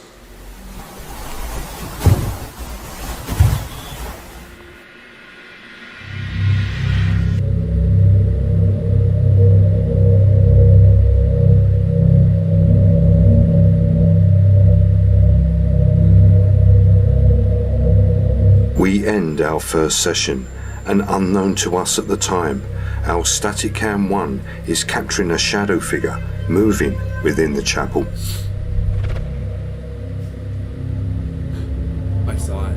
We end our first session, and unknown to us at the time, our static cam 1 is capturing a shadow figure moving within the chapel. I saw it.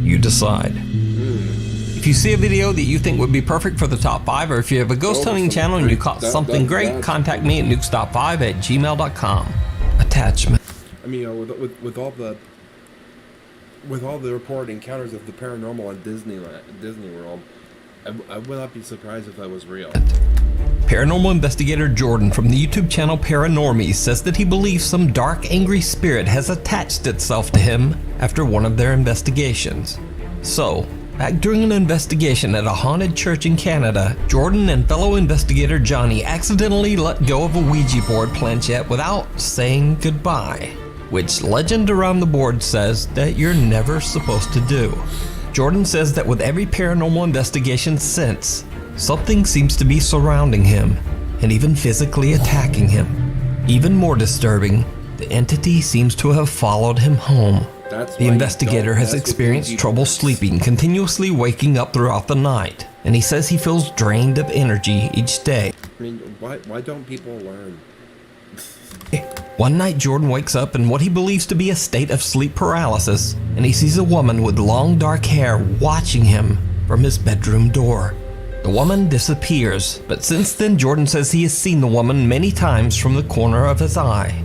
You decide. If you see a video that you think would be perfect for the top 5, or if you have a ghost hunting channel and you caught something great, contact me at nukestop5@gmail.com. Attachment. I mean, with all the reported encounters of the paranormal at Disney World, I would not be surprised if that was real. Paranormal investigator Jordan from the YouTube channel Paranormal says that he believes some dark, angry spirit has attached itself to him after one of their investigations. So, back during an investigation at a haunted church in Canada, Jordan and fellow investigator Johnny accidentally let go of a Ouija board planchette without saying goodbye, which legend around the board says that you're never supposed to do. Jordan says that with every paranormal investigation since, something seems to be surrounding him and even physically attacking him. Even more disturbing, the entity seems to have followed him home. The investigator has experienced trouble sleeping, continuously waking up throughout the night, and he says he feels drained of energy each day. I mean, why don't people learn? One night Jordan wakes up in what he believes to be a state of sleep paralysis, and he sees a woman with long dark hair watching him from his bedroom door. The woman disappears, but since then Jordan says he has seen the woman many times from the corner of his eye.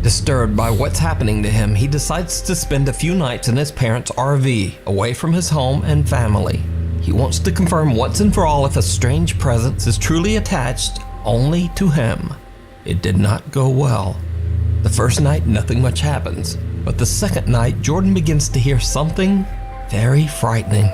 Disturbed by what's happening to him, he decides to spend a few nights in his parents' RV, away from his home and family. He wants to confirm once and for all if a strange presence is truly attached only to him. It did not go well. The first night, nothing much happens, but the second night, Jordan begins to hear something very frightening.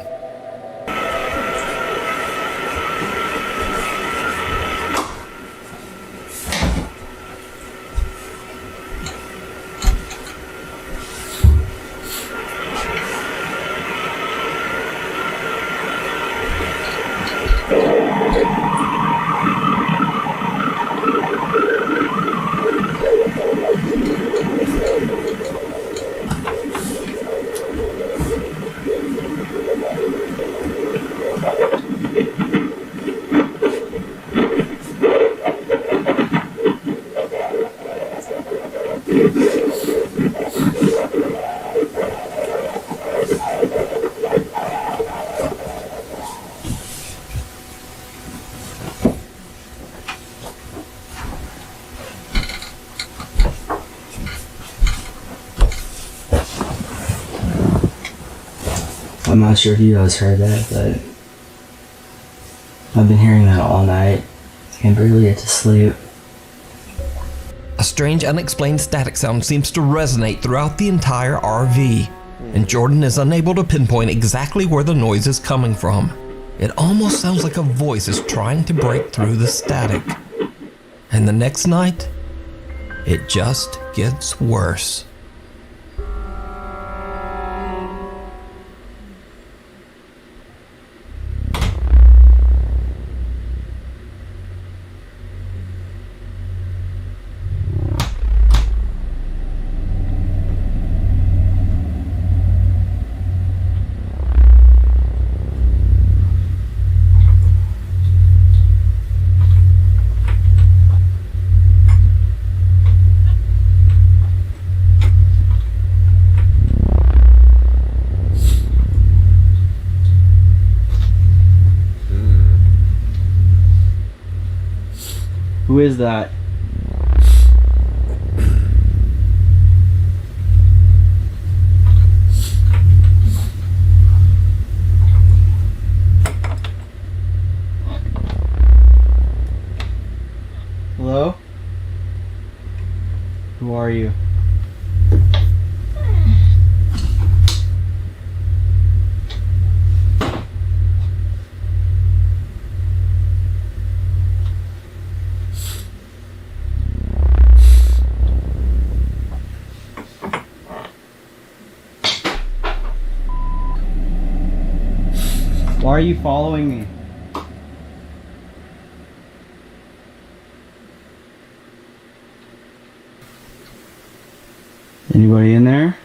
I'm not sure if you guys heard that, but I've been hearing that all night. I can barely get to sleep. A strange, unexplained static sound seems to resonate throughout the entire RV, and Jordan is unable to pinpoint exactly where the noise is coming from. It almost sounds like a voice is trying to break through the static. And the next night, it just gets worse. Who is that? Hello? Who are you? Why are you following me? Anybody in there?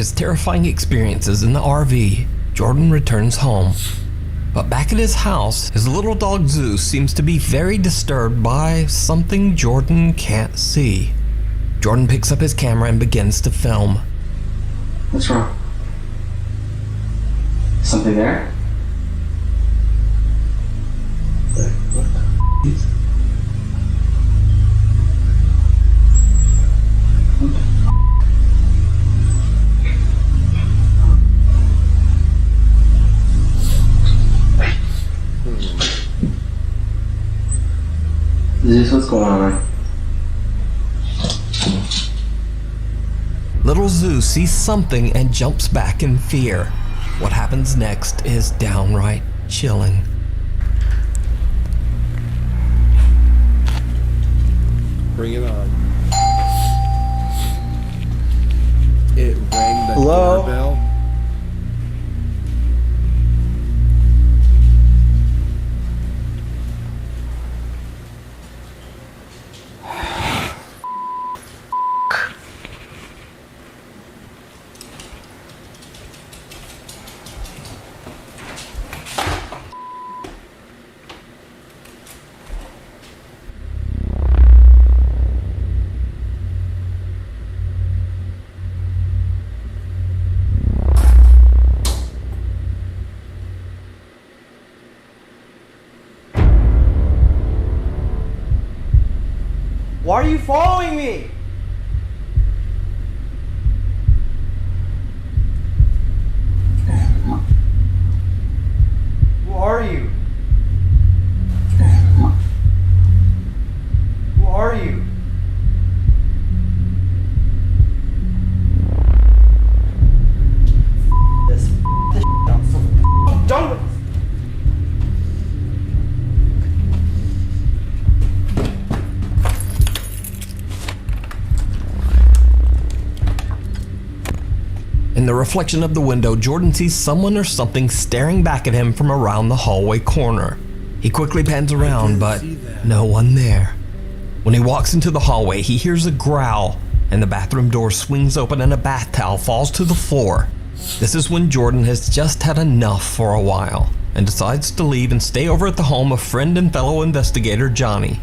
his terrifying experiences in the RV, Jordan returns home. But back at his house, his little dog Zeus seems to be very disturbed by something Jordan can't see. Jordan picks up his camera and begins to film. What's wrong? Something there? Zeus, what's going on? Little Zeus sees something and jumps back in fear. What happens next is downright chilling. Bring it on. It rang the Hello? doorbell. Why are you following me? Who are you? Who are you? This I'm so done with this. In the reflection of the window, Jordan sees someone or something staring back at him from around the hallway corner. He quickly pans around, but no one there. When he walks into the hallway, he hears a growl, and the bathroom door swings open and a bath towel falls to the floor. This is when Jordan has just had enough for a while, and decides to leave and stay over at the home of friend and fellow investigator Johnny.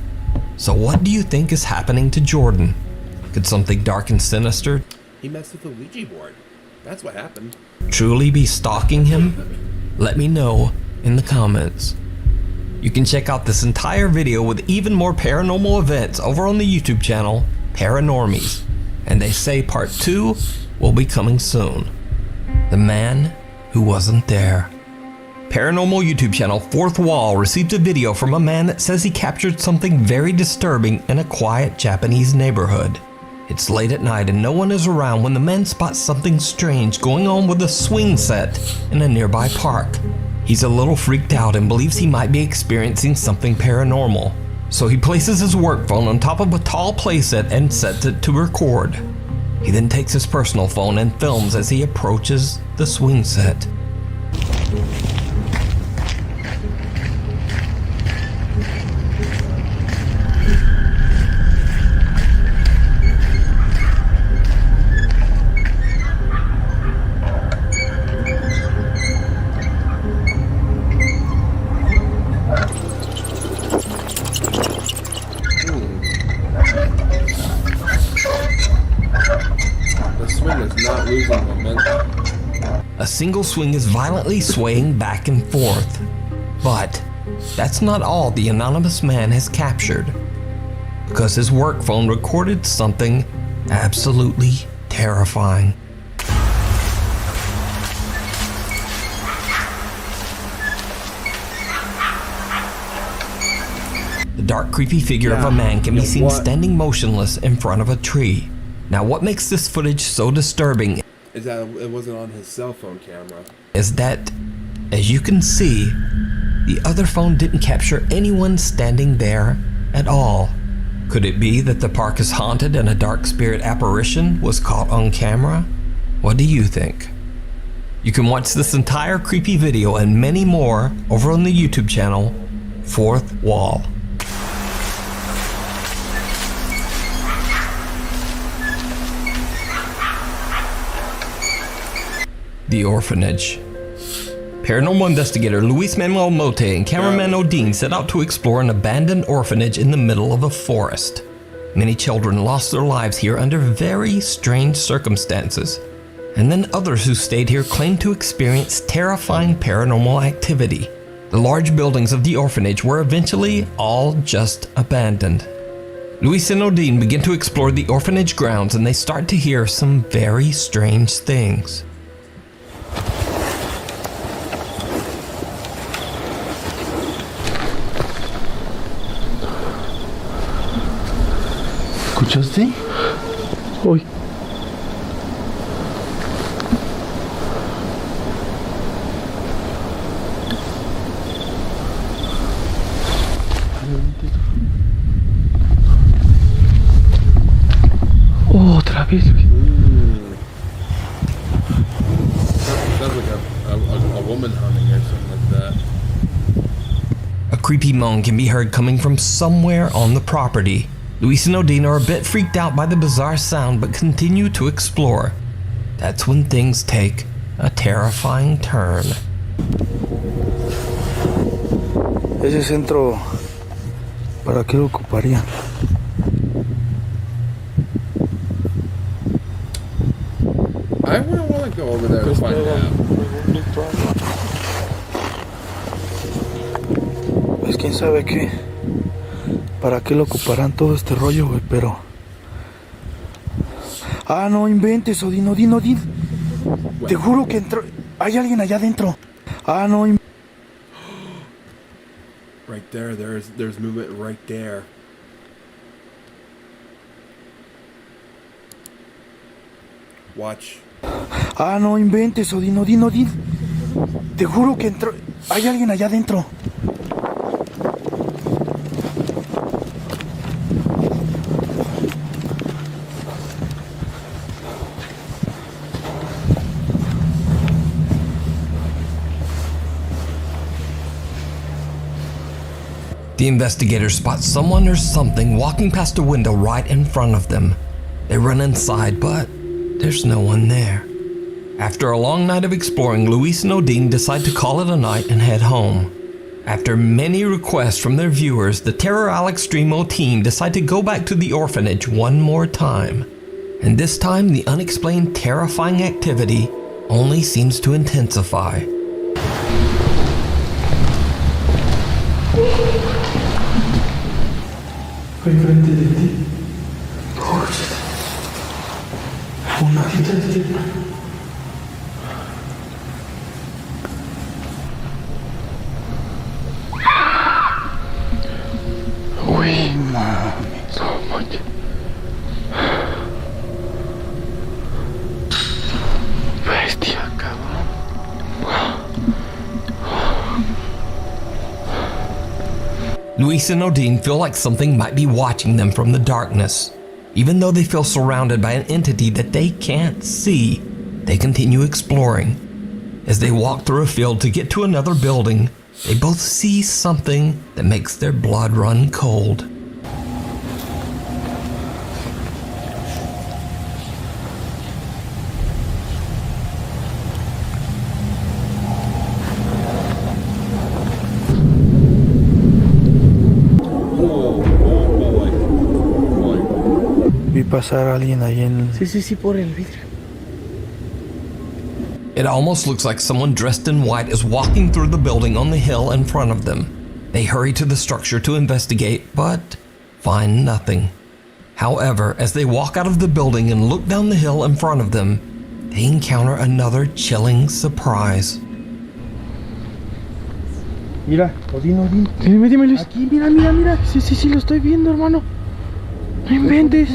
So what do you think is happening to Jordan? Could something dark and sinister He messed with the Ouija board. That's what happened. truly be stalking him? Let me know in the comments. You can check out this entire video with even more paranormal events over on the YouTube channel, Paranormies. And they say part 2 will be coming soon. The Man Who Wasn't There. Paranormal YouTube channel Fourth Wall received a video from a man that says he captured something very disturbing in a quiet Japanese neighborhood. It's late at night and no one is around when the man spots something strange going on with a swing set in a nearby park. He's a little freaked out and believes he might be experiencing something paranormal. So he places his work phone on top of a tall playset and sets it to record. He then takes his personal phone and films as he approaches the swing set. A single swing is violently swaying back and forth. But that's not all the anonymous man has captured, because his work phone recorded something absolutely terrifying. The dark, creepy figure of a man can be seen standing motionless in front of a tree. Now, what makes this footage so disturbing Is that it wasn't on his cell phone camera. is that, as you can see, the other phone didn't capture anyone standing there at all. Could it be that the park is haunted and a dark spirit apparition was caught on camera? What do you think? You can watch this entire creepy video and many more over on the YouTube channel, Fourth Wall. The orphanage. Paranormal investigator Luis Manuel Mote and cameraman Odin set out to explore an abandoned orphanage in the middle of a forest. Many children lost their lives here under very strange circumstances, and then others who stayed here claimed to experience terrifying paranormal activity. The large buildings of the orphanage were eventually all just abandoned. Luis and Odin begin to explore the orphanage grounds, and they start to hear some very strange things. ¿Escuchaste? Uy. Otra vez. Sounds like a woman humming or something like that. A creepy moan can be heard coming from somewhere on the property. Luis and Odin are a bit freaked out by the bizarre sound but continue to explore. That's when things take a terrifying turn. Ese centro, ¿para qué lo ocuparía? I wouldn't want to go over there to find out. Pues quién sabe qué. ¿Para qué lo ocuparán todo este rollo, güey? Pero... Ah, no inventes, Odin. Te juro que entró... Hay alguien allá adentro. Ah, no inventes. Right there, there's movement right there. Watch. Ah, no inventes, Odin. Te juro que entró... Hay alguien allá adentro. The investigators spot someone or something walking past a window right in front of them. They run inside, but there's no one there. After a long night of exploring, Luis and Odin decide to call it a night and head home. After many requests from their viewers, the Terror Alex Streamo team decide to go back to the orphanage one more time. And this time, the unexplained terrifying activity only seems to intensify. Enfrente de ti. Una cita de ti. Uy, mami. Bestia, cabrón. Luis and Odin feel like something might be watching them from the darkness. Even though they feel surrounded by an entity that they can't see, they continue exploring. As they walk through a field to get to another building, they both see something that makes their blood run cold. Vi pasar a alguien ahí en... Sí, por el vidrio. It almost looks like someone dressed in white is walking through the building on the hill in front of them. They hurry to the structure to investigate, but find nothing. However, as they walk out of the building and look down the hill in front of them, they encounter another chilling surprise. Mira, Odin. Dime, Luis. Aquí, mira. Sí, lo estoy viendo, hermano. No inventes.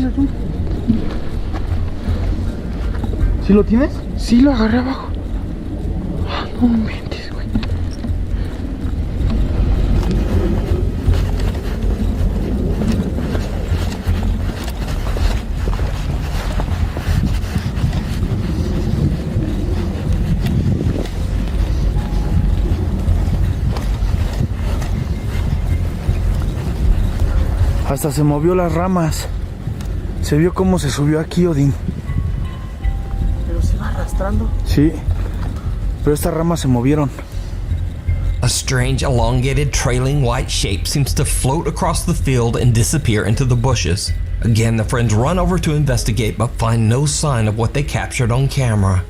¿Sí lo tienes? Sí, lo agarré abajo. No inventes, güey. Hasta se movió las ramas. Se vio cómo se subió aquí, Odin. ¿Pero se va arrastrando? Sí. Pero estas ramas se movieron. A strange, elongated, trailing white shape seems to float across the field and disappear into the bushes. Again, the friends run over to investigate but find no sign of what they captured on camera.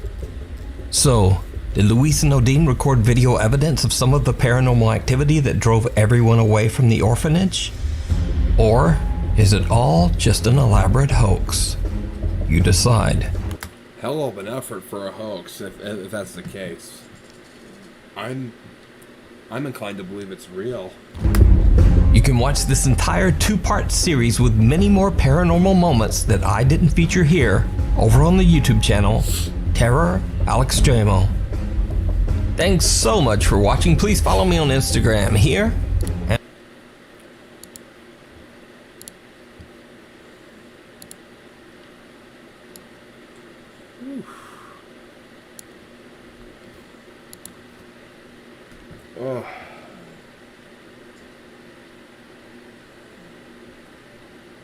So, did Luis and Odin record video evidence of some of the paranormal activity that drove everyone away from the orphanage? Or is it all just an elaborate hoax? You decide. Hell of an effort for a hoax, if that's the case. I'm inclined to believe it's real. You can watch this entire 2-part series with many more paranormal moments that I didn't feature here over on the YouTube channel, Terror al Extremo. Thanks so much for watching. Please follow me on Instagram here. Oh.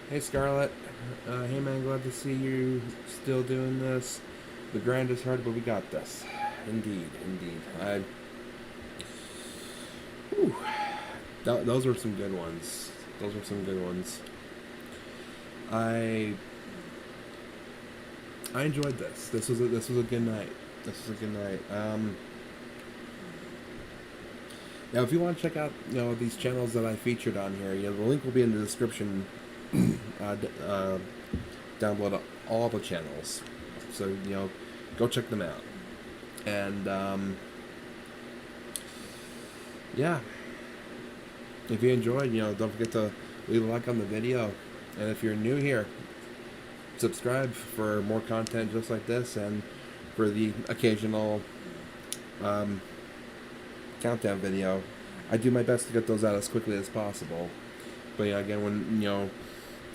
Hey Scarlett, hey man, glad to see you still doing this. The grind is hard, but we got this. Indeed, indeed. Those were some good ones. Those were some good ones. I enjoyed this. This was a good night. This was a good night. Now, if you want to check out, these channels that I featured on here, the link will be in the description. Download all the channels, so go check them out. And yeah, if you enjoyed, don't forget to leave a like on the video, and if you're new here, subscribe for more content just like this, and for the occasional countdown video. I do my best to get those out as quickly as possible. But again, when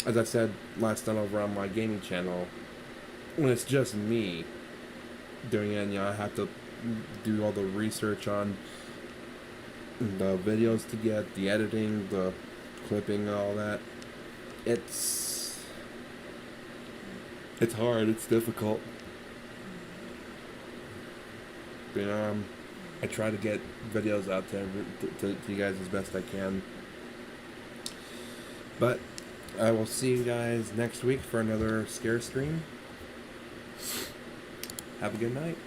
as I said last time over on my gaming channel, when it's just me doing it, I have to do all the research on the videos to get, the editing, the clipping, all that. It's hard, it's difficult. But, I try to get videos out there to you guys as best I can. But I will see you guys next week for another scare stream. Have a good night.